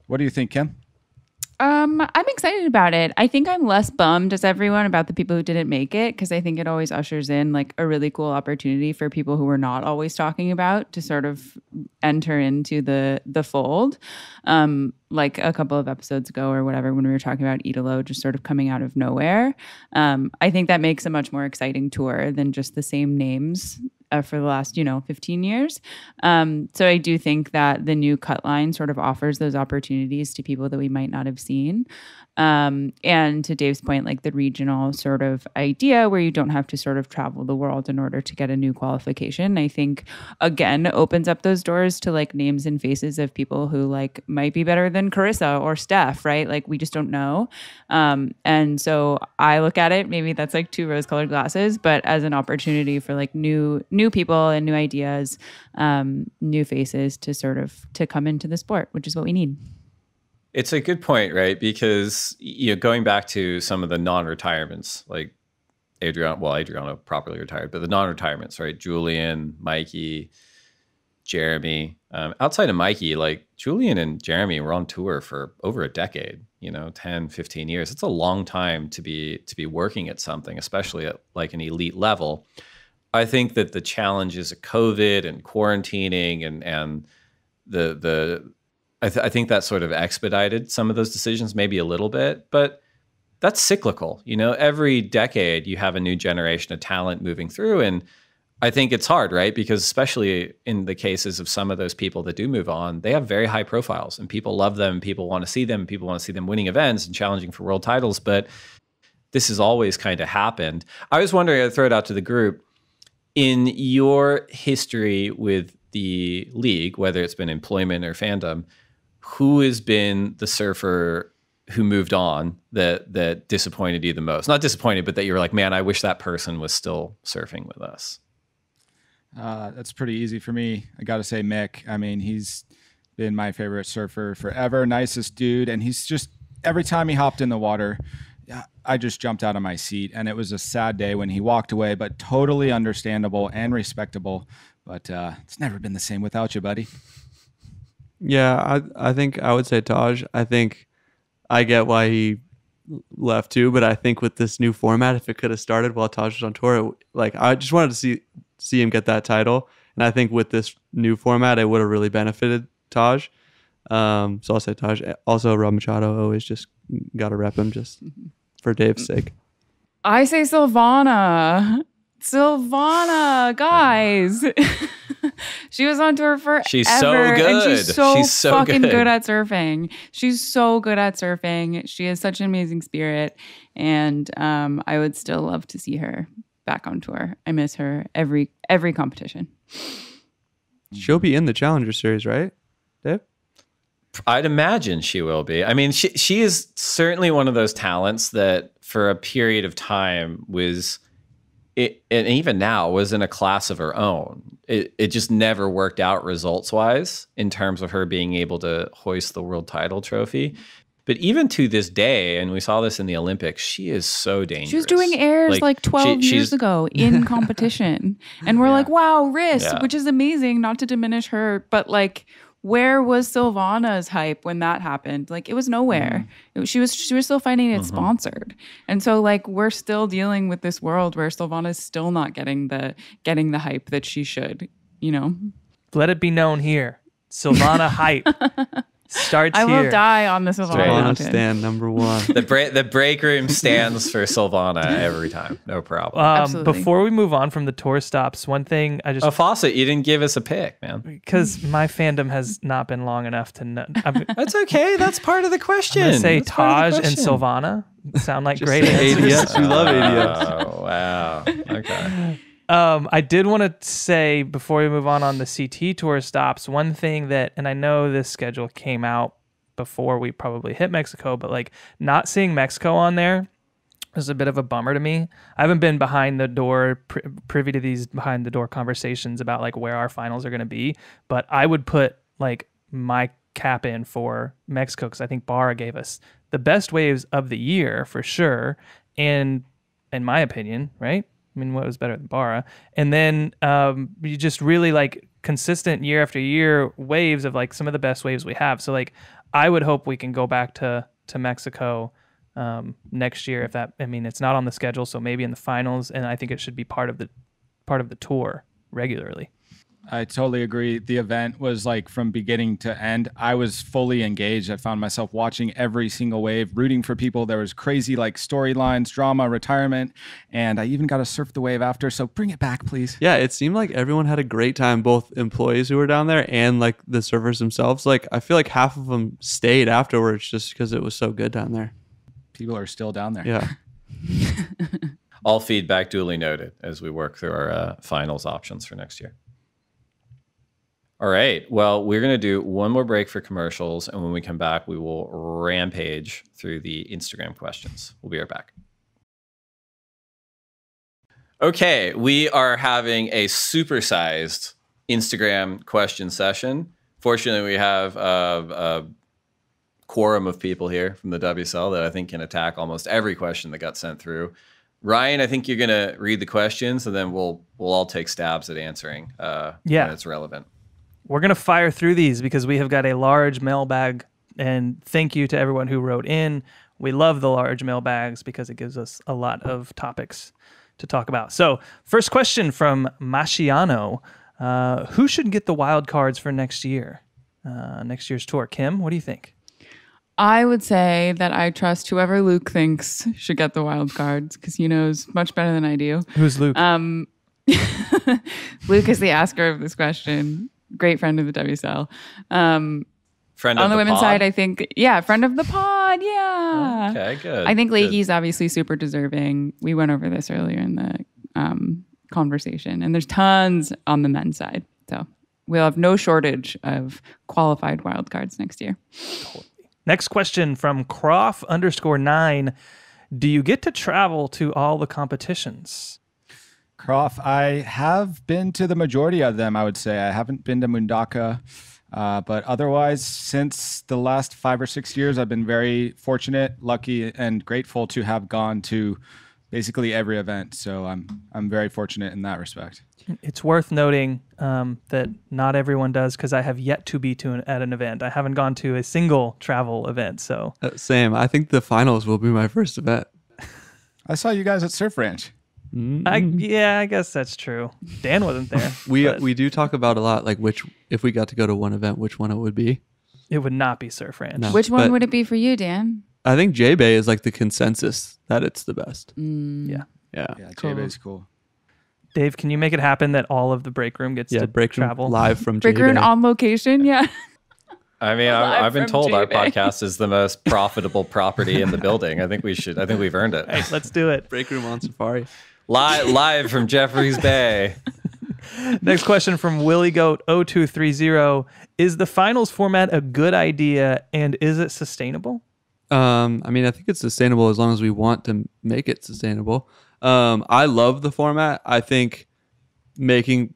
What do you think, Kim? I'm excited about it. I think I'm less bummed as everyone about the people who didn't make it, because I think it always ushers in like a really cool opportunity for people who we're not always talking about to sort of enter into the fold. Like a couple of episodes ago or whatever, when we were talking about Idolo just sort of coming out of nowhere. I think that makes a much more exciting tour than just the same names for the last, 15 years. So I do think that the new cut line sort of offers those opportunities to people that we might not have seen. And to Dave's point, like the regional sort of idea where you don't have to sort of travel the world in order to get a new qualification, I think, again, opens up those doors to like names and faces of people who like might be better than Carissa or Steph, right? Like we just don't know. And so I look at it, maybe that's like 2 rose-colored glasses, but as an opportunity for like new people and new ideas, new faces to sort of to come into the sport, which is what we need. It's a good point, right? Because going back to some of the non-retirements, like Adriano properly retired, but the non-retirements, right? Julian, Mikey, Jeremy. Outside of Mikey, like Julian and Jeremy were on tour for over a decade, 10, 15 years. It's a long time to be working at something, especially at like an elite level. I think that the challenges of COVID and quarantining and I think that sort of expedited some of those decisions maybe a little bit, but that's cyclical. You know, every decade you have a new generation of talent moving through, and I think it's hard, right? Because especially in the cases of some of those people that do move on, they have very high profiles and people love them. People want to see them. People want to see them winning events and challenging for world titles. But this has always kind of happened. I was wondering, I'd throw it out to the group, in your history with the league, whether it's been employment or fandom, who has been the surfer who moved on that disappointed you the most? Not disappointed, but that you were like, man, I wish that person was still surfing with us. That's pretty easy for me. I got to say Mick. I mean, he's been my favorite surfer forever. Nicest dude. And he's just, every time he hopped in the water, I just jumped out of my seat. And it was a sad day when he walked away, but totally understandable and respectable. But it's never been the same without you, buddy. Yeah, I think I would say Taj. I think I get why he left too, but I think with this new format, if it could have started while Taj was on tour, I just wanted to see him get that title. And I think with this new format, it would have really benefited Taj. So I'll say Taj. Also, Rob Machado, always just got to rep him just for Dave's sake. I say Silvana. Silvana, guys. She was on tour forever. She's so good. And she's so fucking good. good at surfing. She's so good at surfing. She has such an amazing spirit. And I would still love to see her back on tour. I miss her every competition. She'll be in the Challenger Series, right, Dave? I'd imagine she will be. I mean, she is certainly one of those talents that for a period of time was... and even now was in a class of her own. It just never worked out results-wise in terms of her being able to hoist the world title trophy. But even to this day, and we saw this in the Olympics, she is so dangerous. She was doing airs like 12 years ago in competition. And we're like, wow, wrist, which is amazing, not to diminish her. But like, where was Silvana's hype when that happened? Like, it was nowhere. She was still finding it sponsored. And so like, we're still dealing with this world where Silvana's still not getting the hype that she should, you know? Let it be known here. Silvana hype starts here. I will die on the Silvana mountain. Stand number one. The break room stands for Silvana every time. No problem. Before we move on from the tour stops, one thing I just... Fawcett, you didn't give us a pick, man. Because my fandom has not been long enough to know. That's okay. That's part of the question. I'm going to say Taj and Silvana sound like great answers. ADS. We love ADS. Oh, wow. Okay. I did want to say before we move on the CT tour stops, one thing that, and I know this schedule came out before we probably hit Mexico, but like not seeing Mexico on there is a bit of a bummer to me. I haven't been behind the door, privy to these behind the door conversations about like where our finals are going to be, but I would put like my cap in for Mexico because I think Barra gave us the best waves of the year for sure, and in my opinion, right? I mean, what was better than Barra? And then you just really like consistent year after year waves of like some of the best waves we have. So like, I would hope we can go back to Mexico next year. If that, I mean, it's not on the schedule, so maybe in the finals. And I think it should be part of the tour regularly. I totally agree. The event was like from beginning to end. I was fully engaged. I found myself watching every single wave, rooting for people. There was crazy like storylines, drama, retirement, and I even got to surf the wave after. So bring it back, please. Yeah, it seemed like everyone had a great time, both employees who were down there and like the surfers themselves. Like I feel like half of them stayed afterwards just because it was so good down there. People are still down there. Yeah. All feedback duly noted as we work through our finals options for next year. All right. Well, we're going to do one more break for commercials. And when we come back, we will rampage through the Instagram questions. We'll be right back. Okay. We are having a supersized Instagram question session. Fortunately, we have a quorum of people here from the WSL that I think can attack almost every question that got sent through. Ryan, I think you're going to read the questions and then we'll all take stabs at answering when it's relevant. We're going to fire through these because we have got a large mailbag, and thank you to everyone who wrote in. We love the large mailbags because it gives us a lot of topics to talk about. So first question from Masciano. Who should get the wild cards for next year? Next year's tour. Kim, what do you think? I would say that I trust whoever Luke thinks should get the wild cards because he knows much better than I do. Who's Luke? Luke is the asker of this question. Great friend of the WSL. Friend on of the women's pod? side, I think, friend of the pod. Yeah. Okay, good. I think Leahy's obviously super deserving. We went over this earlier in the conversation, and there's tons on the men's side. So we'll have no shortage of qualified wild cards next year. Next question from Croft_9. Do you get to travel to all the competitions? Croft, I have been to the majority of them, I would say. I haven't been to Mundaka, but otherwise, since the last 5 or 6 years, I've been very fortunate, lucky, and grateful to have gone to basically every event. So I'm very fortunate in that respect. It's worth noting that not everyone does because I have yet to be at an event. I haven't gone to a single travel event. So same. I think the finals will be my first event. I saw you guys at Surf Ranch. I guess that's true. Dan wasn't there. We do talk about a lot, like if we got to go to one event, which one it would be. It would not be Surf Ranch. No, Which one would it be for you, Dan? I think J-Bay is like the consensus that it's the best. Yeah. Yeah, J-Bay is cool. Dave, can you make it happen that all of the break room gets to break room travel live from break room on location? Yeah. I mean, I've been told our podcast is the most profitable property in the building. I think we've earned it. Hey, let's do it. Break room on Safari. Live from Jeffreys Bay. Next question from Willie Goat 0230. Is the finals format a good idea and is it sustainable? I mean, I think it's sustainable as long as we want to make it sustainable. I love the format. I think making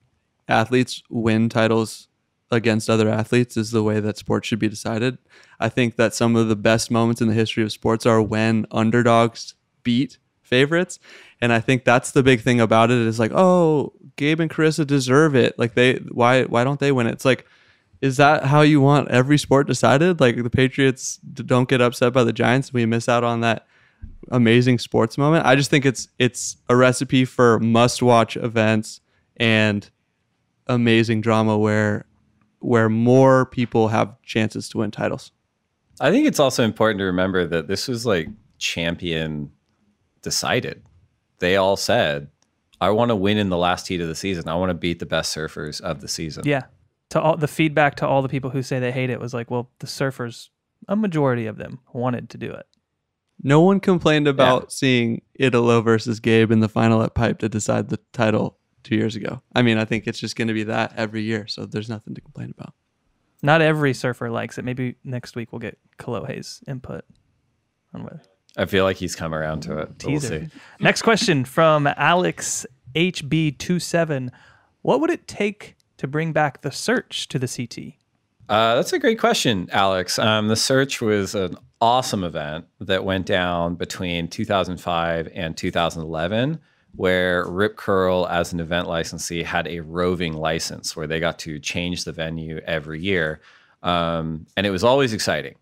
athletes win titles against other athletes is the way that sports should be decided. I think that some of the best moments in the history of sports are when underdogs beat favorites. And I think that's the big thing about it is like, oh, Gabe and Carissa deserve it. Like why don't they win it? It's like, is that how you want every sport decided? Like the Patriots don't get upset by the Giants. We miss out on that amazing sports moment. I just think it's a recipe for must-watch events and amazing drama where more people have chances to win titles. I think it's also important to remember that this was like champion decided. They all said, I want to win in the last heat of the season. I want to beat the best surfers of the season. Yeah. To all the feedback to all the people who say they hate it was like, well, the surfers, a majority of them wanted to do it. No one complained about seeing Italo versus Gabe in the final at Pipe to decide the title 2 years ago. I mean, I think it's just going to be that every year, so there's nothing to complain about. Not every surfer likes it. Maybe next week we'll get Kalohe's input on whether. I feel like he's come around to it. We'll see. Next question from Alex HB27. What would it take to bring back the search to the CT? That's a great question, Alex. The search was an awesome event that went down between 2005 and 2011, where Rip Curl, as an event licensee, had a roving license where they got to change the venue every year. And it was always exciting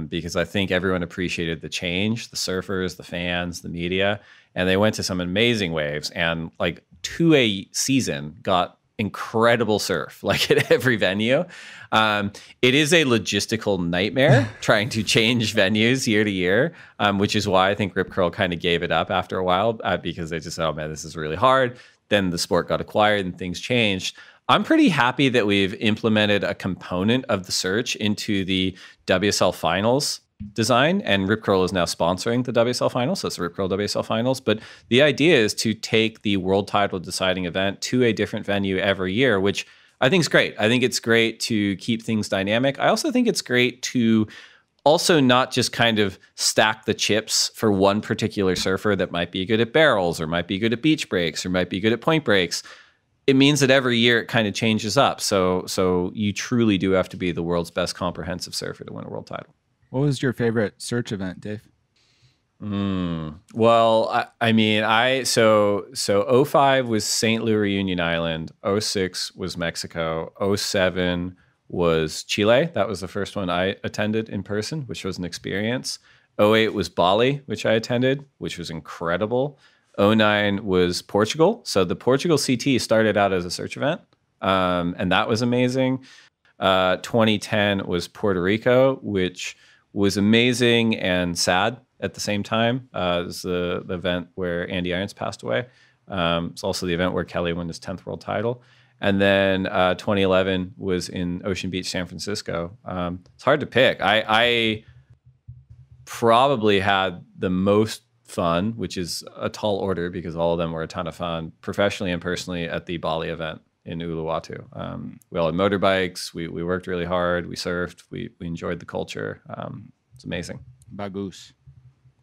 because I think everyone appreciated the change, the surfers, the fans, the media, and they went to some amazing waves. And like 2A season got incredible surf, like at every venue. It is a logistical nightmare trying to change venues year to year, which is why I think Rip Curl kind of gave it up after a while because they just said, oh man, this is really hard. Then the sport got acquired and things changed. I'm pretty happy that we've implemented a component of the search into the WSL Finals design, and Rip Curl is now sponsoring the WSL Finals, so it's the Rip Curl WSL Finals. But the idea is to take the world title deciding event to a different venue every year, which I think is great. I think it's great to keep things dynamic. I also think it's great to also not just kind of stack the chips for one particular surfer that might be good at barrels or might be good at beach breaks or might be good at point breaks. It means that every year it kind of changes up. So you truly do have to be the world's best comprehensive surfer to win a world title. What was your favorite search event, Dave? Well, I mean, so 05 was St. Louis Reunion Island. 06 was Mexico. 07 was Chile. That was the first one I attended in person, which was an experience. 08 was Bali, which I attended, which was incredible. 09 was Portugal. So the Portugal CT started out as a search event, and that was amazing. 2010 was Puerto Rico, which was amazing and sad at the same time. It was the event where Andy Irons passed away. It's also the event where Kelly won his 10th world title. And then 2011 was in Ocean Beach, San Francisco. It's hard to pick. I probably had the most fun, which is a tall order because all of them were a ton of fun, professionally and personally, at the Bali event in Uluwatu. We all had motorbikes. We worked really hard. We surfed. We enjoyed the culture. It's amazing. Bagus.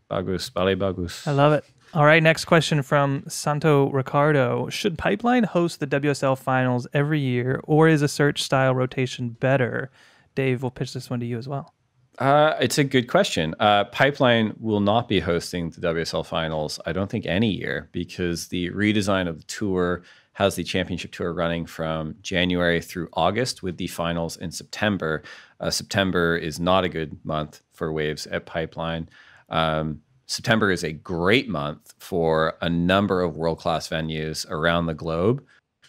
Bali bagus. I love it. All right, next question from Santo Ricardo. Should Pipeline host the WSL Finals every year, or is a search-style rotation better? Dave, we'll pitch this one to you as well. It's a good question. Pipeline will not be hosting the WSL Finals, I don't think, any year, because the redesign of the tour has the championship tour running from January through August, with the finals in September. September is not a good month for waves at Pipeline. September is a great month for a number of world-class venues around the globe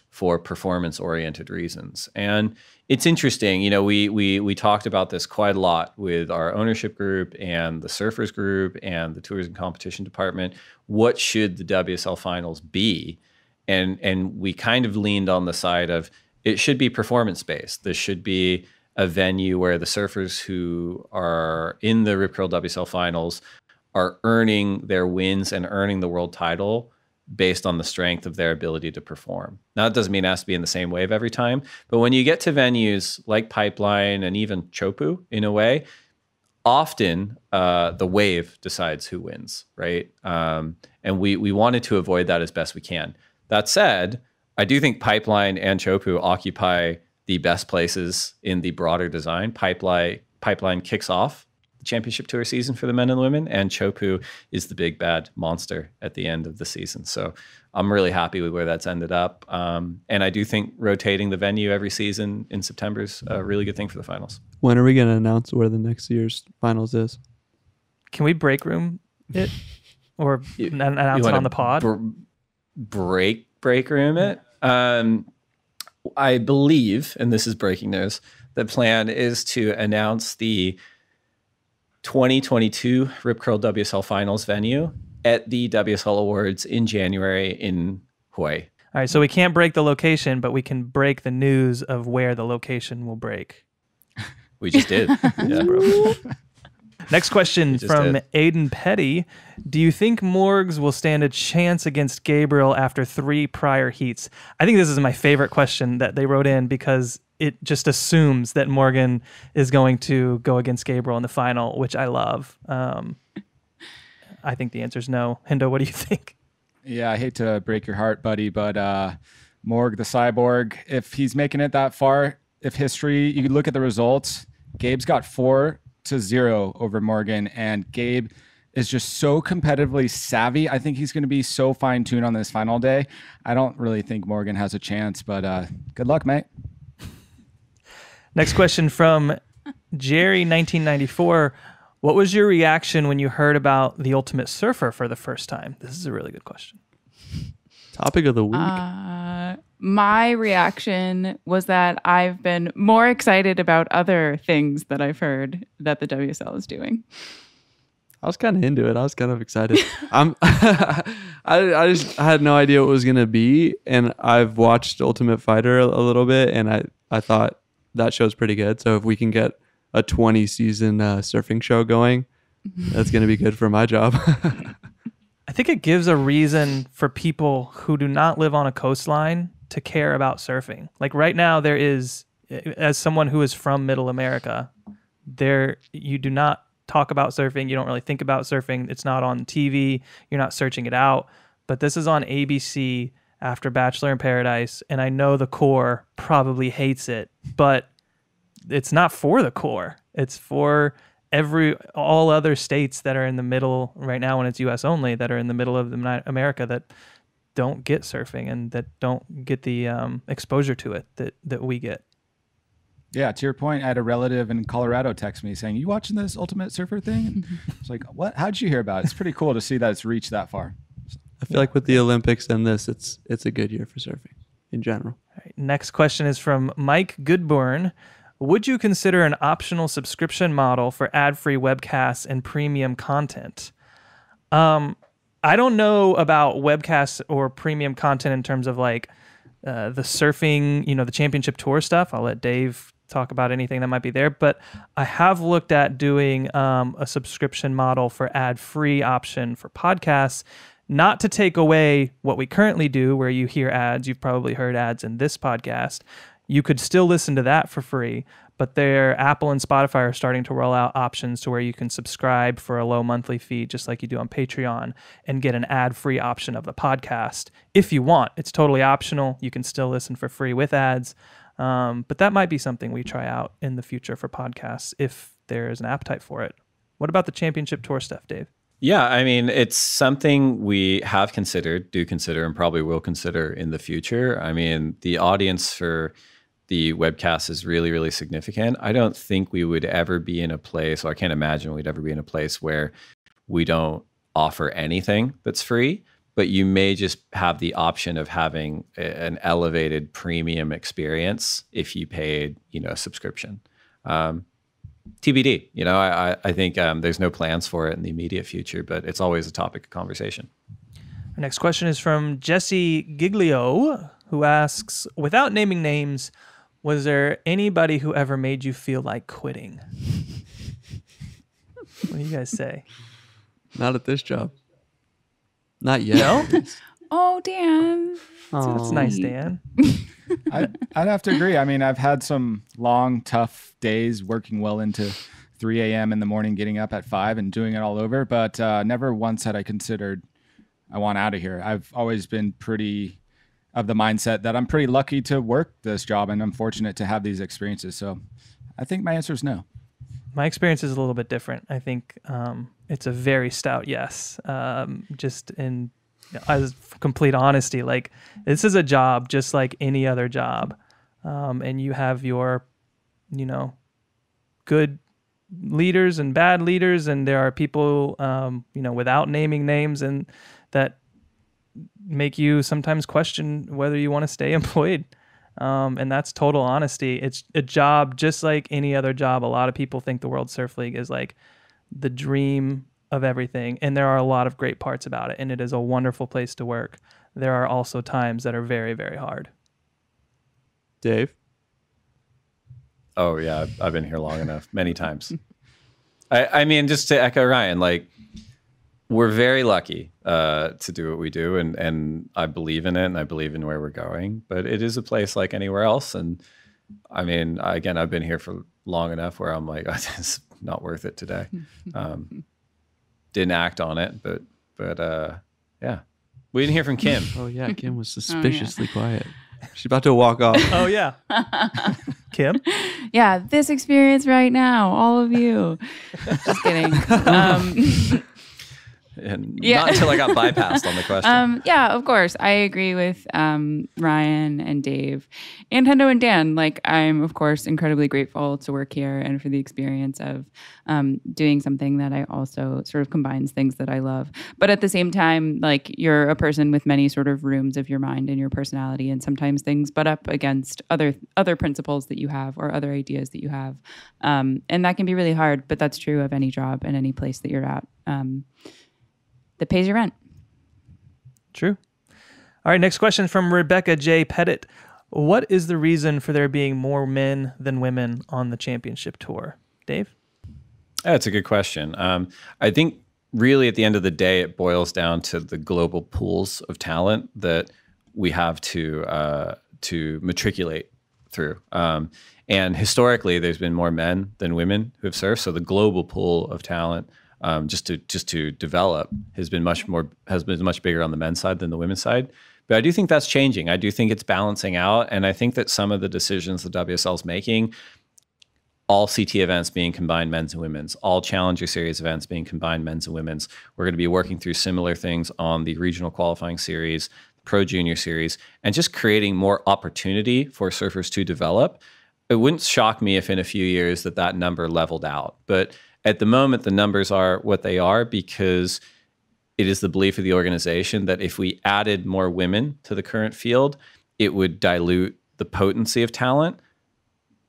for performance-oriented reasons. And it's interesting, you know, we talked about this quite a lot with our ownership group and the surfers group and the tours and competition department. What should the WSL Finals be? And we kind of leaned on the side of it should be performance-based. This should be a venue where the surfers who are in the Rip Curl WSL Finals are earning their wins and earning the world title based on the strength of their ability to perform. Now, that doesn't mean it has to be in the same wave every time, but when you get to venues like Pipeline and even Chopu, in a way, often the wave decides who wins, right? And we wanted to avoid that as best we can. That said, I do think Pipeline and Chopu occupy the best places in the broader design. Pipeline kicks off the championship tour season for the men and women, and Chopu is the big bad monster at the end of the season. So I'm really happy with where that's ended up. And I do think rotating the venue every season in September is a really good thing for the finals. When are we going to announce where the next year's finals is? Can we break room it or announce it on the pod? Break room it? I believe, and this is breaking news, the plan is to announce the 2022 Rip Curl WSL Finals venue at the WSL Awards in January in Hawaii. All right, so we can't break the location, but we can break the news of where the location will break. We just did. Yeah. Next question from Aiden Petty. Do you think Morgs will stand a chance against Gabriel after 3 prior heats? I think this is my favorite question that they wrote in because it just assumes that Morgan is going to go against Gabriel in the final, which I love. I think the answer is no. Hendo, what do you think? Yeah, I hate to break your heart, buddy, but Morg, the cyborg, if he's making it that far, if history, you look at the results, Gabe's got 4-0 over Morgan, and Gabe is just so competitively savvy. I think he's going to be so fine-tuned on this final day. I don't really think Morgan has a chance, but good luck, mate. Next question from Jerry 1994. What was your reaction when you heard about the Ultimate Surfer for the first time? This is a really good question. Topic of the week. My reaction was that I've been more excited about other things that I've heard that the WSL is doing. I was kind of into it. I was kind of excited. I had no idea what it was going to be. And I've watched Ultimate Fighter a little bit, and I thought that show's pretty good. So if we can get a 20-season surfing show going, that's going to be good for my job. I think it gives a reason for people who do not live on a coastline to care about surfing. Like right now, there is, as someone who is from Middle America, you do not talk about surfing. You don't really think about surfing. It's not on TV. You're not searching it out. But this is on ABC after Bachelor in Paradise, and I know the core probably hates it, but it's not for the core. It's for all other states that are in the middle right now when it's US only, that are in the middle of America that don't get surfing and that don't get the exposure to it that we get. Yeah, to your point, I had a relative in Colorado text me saying, "You watching this Ultimate Surfer thing?" It's like, what? How'd you hear about it? It's pretty cool to see that it's reached that far. I feel like with the Olympics and this, it's a good year for surfing in general. All right, next question is from Mike Goodburn. Would you consider an optional subscription model for ad-free webcasts and premium content? I don't know about webcasts or premium content in terms of like the surfing, the championship tour stuff. I'll let Dave talk about anything that might be there, but I have looked at doing a subscription model for ad-free option for podcasts, not to take away what we currently do where you hear ads. You've probably heard ads in this podcast. You could still listen to that for free, but Apple and Spotify are starting to roll out options to where you can subscribe for a low monthly fee, just like you do on Patreon, and get an ad-free option of the podcast if you want. It's totally optional. You can still listen for free with ads, but that might be something we try out in the future for podcasts if there is an appetite for it. What about the championship tour stuff, Dave? Yeah, I mean, it's something we have considered, do consider, and probably will consider in the future. I mean, the audience for the webcast is really, really significant. I don't think we would ever be in a place, or I can't imagine we'd ever be in a place where we don't offer anything that's free, but you may just have the option of having an elevated premium experience if you paid, a subscription. TBD, I think there's no plans for it in the immediate future, but it's always a topic of conversation. Our next question is from Jesse Giglio, who asks, without naming names, was there anybody who ever made you feel like quitting? What do you guys say? Not at this job. Not yet. No? Oh, Dan. That's nice, Dan. I'd have to agree. I mean, I've had some long, tough days working well into 3 a.m. in the morning, getting up at 5 and doing it all over. But never once had I considered I want out of here. I've always been pretty of the mindset that I'm pretty lucky to work this job and I'm fortunate to have these experiences. So I think my answer is no. My experience is a little bit different. I think it's a very stout yes. Just in as complete honesty, like this is a job just like any other job. And you have your, good leaders and bad leaders. And there are people, without naming names and that make you sometimes question whether you want to stay employed. And that's total honesty. It's a job just like any other job. A lot of people think the World Surf League is like the dream of everything. And there are a lot of great parts about it. And it is a wonderful place to work. There are also times that are very, very hard. Dave? Oh, yeah. I've been here long enough, many times. I mean, just to echo Ryan, like, we're very lucky to do what we do, and I believe in it, and I believe in where we're going. But it is a place like anywhere else. And I mean, again, I've been here for long enough where I'm like, it's not worth it today. Didn't act on it, but yeah. We didn't hear from Kim. Oh, yeah. Kim was suspiciously quiet. She's about to walk off. Oh, yeah. Kim? Yeah, this experience right now, all of you. Just kidding. And not until I got bypassed on the question. Yeah, of course. I agree with Ryan and Dave and Hendo and Dan. Like, I'm, of course, incredibly grateful to work here and for the experience of doing something that I also sort of combines things that I love. But at the same time, like, you're a person with many sort of rooms of your mind and your personality, and sometimes things butt up against other principles that you have or other ideas that you have. And that can be really hard, but that's true of any job and any place that you're at. That pays your rent. True. All right, next question from Rebecca J. Pettit. What is the reason for there being more men than women on the championship tour? Dave? That's a good question. I think really at the end of the day, it boils down to the global pools of talent that we have to matriculate through. And historically, there's been more men than women who have surfed. So the global pool of talent just to develop has been much bigger on the men's side than the women's side. But I do think that's changing. I do think it's balancing out. And I think that some of the decisions the WSL is making, all CT events being combined men's and women's, all Challenger Series events being combined men's and women's. We're going to be working through similar things on the regional qualifying series, Pro Junior Series, and just creating more opportunity for surfers to develop. It wouldn't shock me if in a few years that number leveled out. But at the moment, the numbers are what they are because it is the belief of the organization that if we added more women to the current field, it would dilute the potency of talent.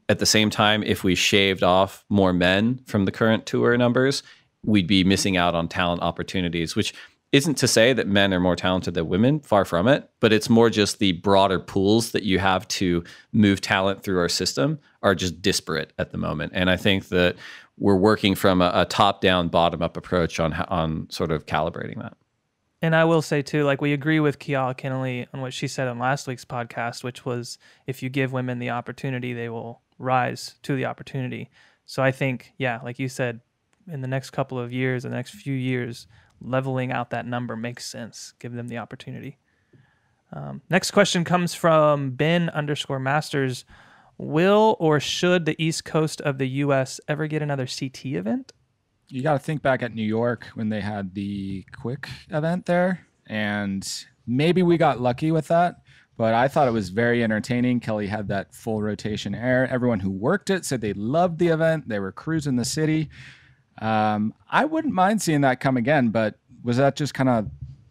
At the same time, if we shaved off more men from the current tour numbers, we'd be missing out on talent opportunities, which isn't to say that men are more talented than women, far from it, but it's more just the broader pools that you have to move talent through our system are just disparate at the moment. And I think that we're working from a top-down, bottom-up approach on sort of calibrating that. And I will say too, like we agree with Keala Kennelly on what she said on last week's podcast, which was if you give women the opportunity, they will rise to the opportunity. So I think, yeah, like you said, in the next couple of years, the next few years, leveling out that number makes sense. Give them the opportunity. Next question comes from Ben_Masters. Will or should the East Coast of the U.S. ever get another CT event? You got to think back at New York when they had the quick event there, and maybe we got lucky with that, but I thought it was very entertaining. Kelly had that full rotation air. Everyone who worked it said they loved the event. They were cruising the city. I wouldn't mind seeing that come again, but was that just kind of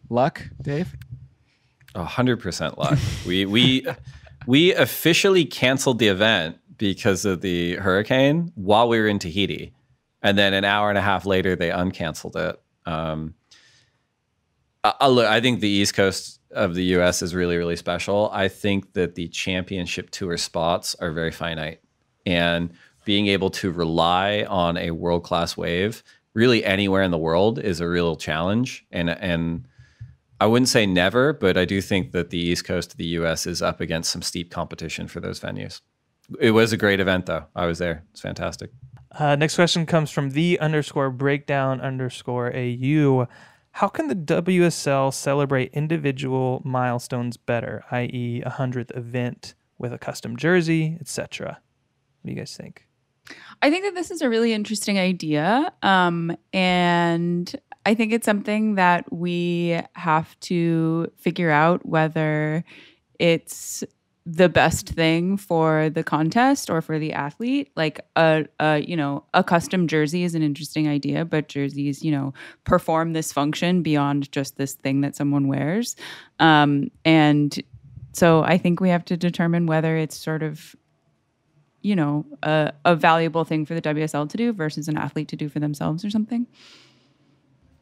luck, Dave? 100% luck. We officially canceled the event because of the hurricane while we were in Tahiti. And then an hour and a half later, they uncanceled it. I think the East Coast of the U.S. is really, really special. I think that the championship tour spots are very finite. And being able to rely on a world-class wave really anywhere in the world is a real challenge. And I wouldn't say never, but I do think that the East Coast of the U.S. is up against some steep competition for those venues. It was a great event, though. I was there. It's fantastic. Next question comes from the_breakdown_AU. How can the WSL celebrate individual milestones better, i.e. a 100th event with a custom jersey, etc.? What do you guys think? I think that this is a really interesting idea. And I think it's something that we have to figure out whether it's the best thing for the contest or for the athlete. Like a custom jersey is an interesting idea, but jerseys, perform this function beyond just this thing that someone wears. And so I think we have to determine whether it's sort of, a valuable thing for the WSL to do versus an athlete to do for themselves or something.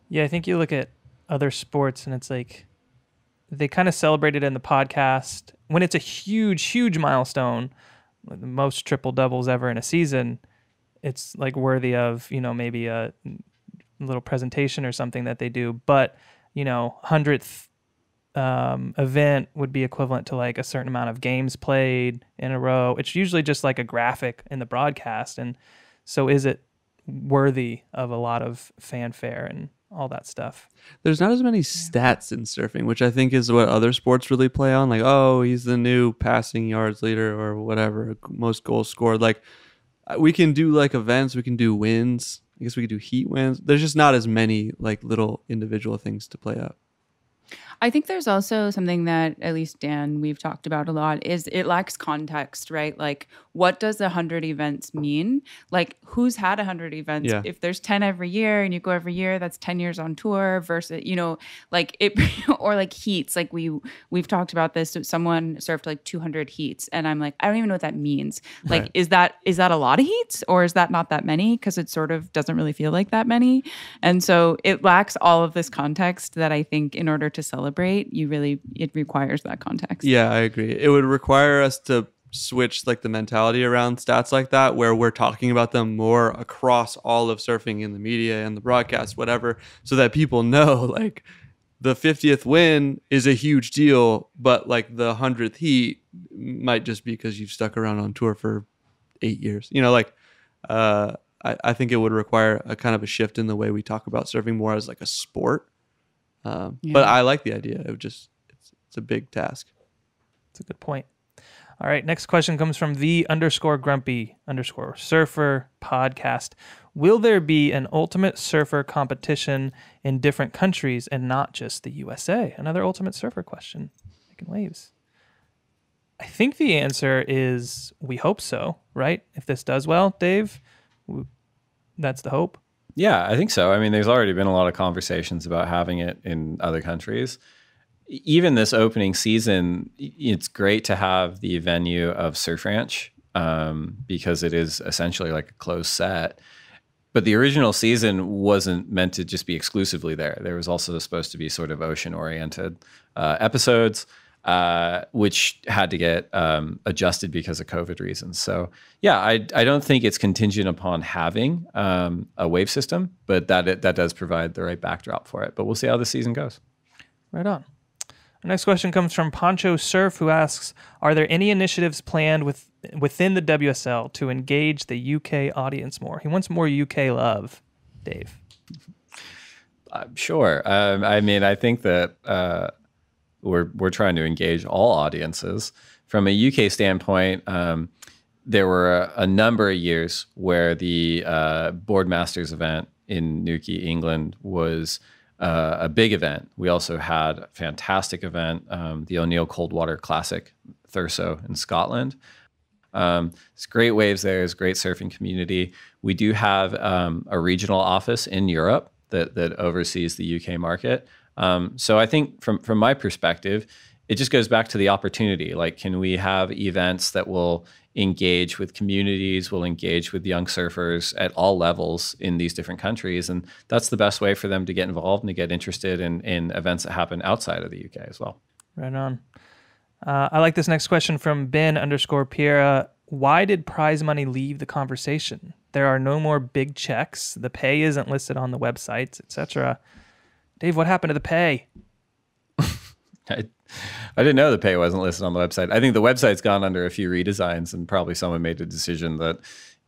Yeah, I think you look at other sports and it's like they kind of celebrate it in the podcast. When it's a huge, huge milestone, the most triple doubles ever in a season, it's like worthy of, maybe a little presentation or something that they do. But, 100th event would be equivalent to like a certain amount of games played in a row. It's usually just like a graphic in the broadcast. And so is it worthy of a lot of fanfare and all that stuff? There's not as many stats in surfing, which I think is what other sports really play on. Like, oh, he's the new passing yards leader or whatever, most goals scored. Like, we can do like events, we can do wins. I guess we could do heat wins. There's just not as many like little individual things to play up. I think there's also something that, at least Dan, we've talked about a lot, is it lacks context, right? Like, what does 100 events mean? Like, who's had 100 events? Yeah. If there's 10 every year and you go every year, that's 10 years on tour versus, like it, or like heats. Like we've talked about this. So someone surfed like 200 heats and I'm like, I don't even know what that means. Like, Right. is that a lot of heats or is that not that many? Because it sort of doesn't really feel like that many. And so it lacks all of this context that I think in order to celebrate, it requires that context. Yeah, I agree. It would require us to switch like the mentality around stats like that, where we're talking about them more across all of surfing in the media and the broadcast, whatever, so that people know like the 50th win is a huge deal, but like the 100th heat might just be because you've stuck around on tour for 8 years. I think it would require a kind of a shift in the way we talk about surfing more as like a sport. But I like the idea. It's a big task. It's a good point. All right. Next question comes from the_grumpy_surfer podcast. Will there be an ultimate surfer competition in different countries and not just the USA? Another ultimate surfer question. Making waves. I think the answer is we hope so, right? If this does well, Dave, that's the hope. Yeah, I think so. I mean, there's already been a lot of conversations about having it in other countries. Even this opening season, it's great to have the venue of Surf Ranch because it is essentially like a closed set. But the original season wasn't meant to just be exclusively there. There was also supposed to be sort of ocean-oriented episodes, which had to get adjusted because of COVID reasons. So yeah, I don't think it's contingent upon having a wave system, but that does provide the right backdrop for it. But we'll see how the season goes. Right on. Our next question comes from Poncho Surf, who asks, are there any initiatives planned within the WSL to engage the UK audience more? He wants more UK love, Dave. Sure. I mean, I think that we're trying to engage all audiences. From a UK standpoint, there were a number of years where the Boardmasters event in Newquay, England was a big event. We also had a fantastic event, the O'Neill Coldwater Classic, Thurso in Scotland. It's great waves there. It's a great surfing community. We do have a regional office in Europe that oversees the UK market. So I think from my perspective, it just goes back to the opportunity. Like, can we have events that will engage with communities, will engage with young surfers at all levels in these different countries? And that's the best way for them to get involved and to get interested in events that happen outside of the UK as well. Right on. I like this next question from Ben_Piera. Why did prize money leave the conversation? There are no more big checks. The pay isn't listed on the websites, etc. Dave, what happened to the pay? I didn't know the pay wasn't listed on the website. I think the website's gone under a few redesigns, and probably someone made a decision that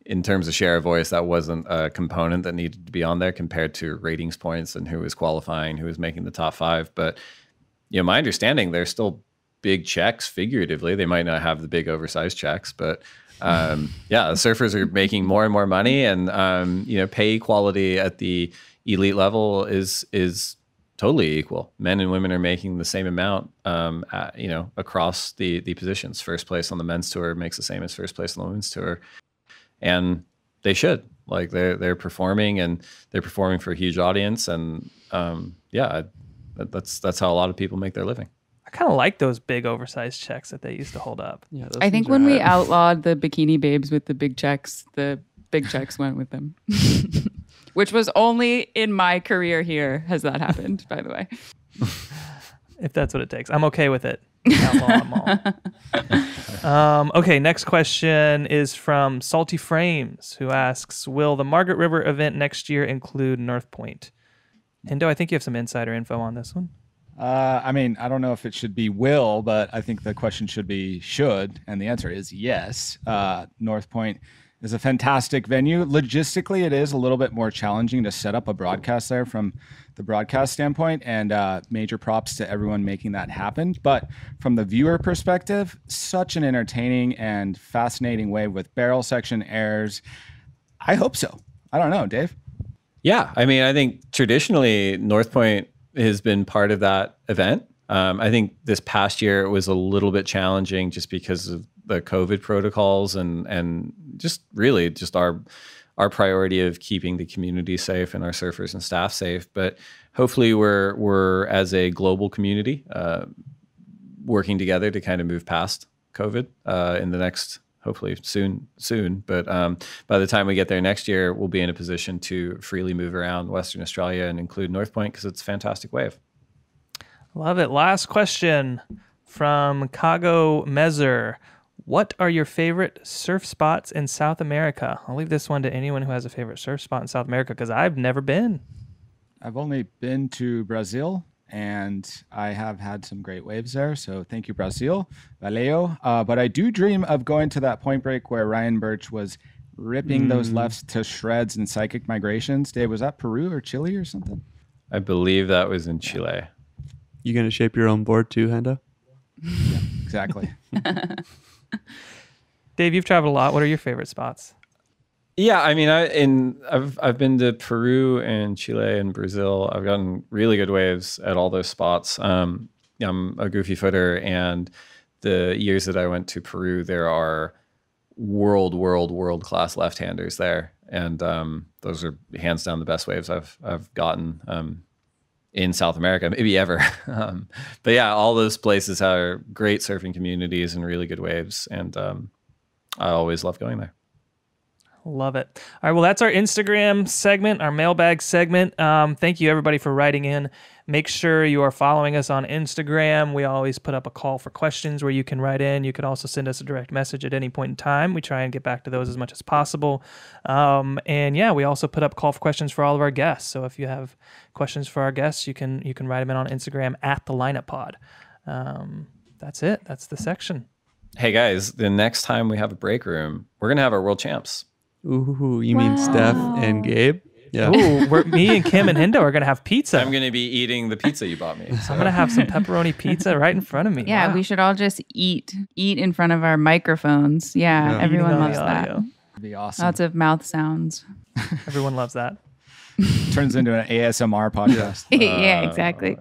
in terms of share of voice, that wasn't a component that needed to be on there compared to ratings points and who was qualifying, who was making the top 5. But my understanding, there's still big checks figuratively. They might not have the big oversized checks, but yeah, the surfers are making more and more money, and pay equality at the elite level is totally equal. Men and women are making the same amount, across the positions. First place on the men's tour makes the same as first place on the women's tour, and they should. Like, they're performing, and they're performing for a huge audience, and that's how a lot of people make their living. I kind of like those big oversized checks that they used to hold up. Yeah, I think when we outlawed the bikini babes with the big checks went with them. Which was only in my career here has that happened, by the way. If that's what it takes. I'm okay with it. Outlaw them all. Okay, next question is from Salty Frames, who asks, will the Margaret River event next year include North Point? Endo, I think you have some insider info on this one. I mean, I don't know if it should be will, but I think the question should be should, and the answer is yes. North Point is a fantastic venue. Logistically, it is a little bit more challenging to set up a broadcast there from the broadcast standpoint, and major props to everyone making that happen. But from the viewer perspective, such an entertaining and fascinating wave with barrel section airs. I hope so. I don't know, Dave. Yeah, I mean, I think traditionally North Point has been part of that event. I think this past year it was a little bit challenging just because of the COVID protocols and just really just our priority of keeping the community safe and our surfers and staff safe. But hopefully we're as a global community working together to kind of move past COVID in the next, hopefully soon. But by the time we get there next year, we'll be in a position to freely move around Western Australia and include North Point because it's a fantastic wave. Love it. Last question from Kago Mezer. What are your favorite surf spots in South America? I'll leave this one to anyone who has a favorite surf spot in South America because I've never been. I've only been to Brazil, and I have had some great waves there. So thank you, Brazil. Valeu. But I do dream of going to that point break where Ryan Birch was ripping those lefts to shreds in Psychic Migrations. Dave, was that Peru or Chile or something? I believe that was in Chile. You going to shape your own board too, Hendo? Yeah, exactly. Dave, you've traveled a lot. What are your favorite spots? Yeah, I mean, I've been to Peru and Chile and Brazil. I've gotten really good waves at all those spots. I'm a goofy footer, and the years that I went to Peru, there are world class left-handers there, And those are hands down the best waves I've gotten in South America, maybe ever. But yeah, all those places are great surfing communities and really good waves. And I always love going there. Love it. All right, well, that's our Instagram segment, our mailbag segment. Thank you, everybody, for writing in. Make sure you are following us on Instagram. We always put up a call for questions where you can write in. You can also send us a direct message at any point in time. We try and get back to those as much as possible. And yeah, we also put up call for questions for all of our guests. So if you have questions for our guests, you can write them in on Instagram at the Lineup Pod. That's it. That's the section. Hey guys, the next time we have a break room, we're gonna have our world champs. Ooh, you mean Steph and Gabe? Yeah. Ooh, me and Kim and Hindo are going to have pizza. I'm going to be eating the pizza you bought me. So. I'm going to have some pepperoni pizza right in front of me. Yeah, wow. We should all just eat in front of our microphones. Yeah. Everyone loves that. That'd be awesome. Lots of mouth sounds. Everyone loves that. Turns into an ASMR podcast. Yeah, exactly.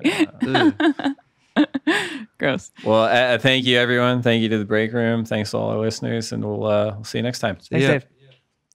Gross. Well, thank you, everyone. Thank you to the break room. Thanks to all our listeners, and we'll see you next time. Thanks, Dave.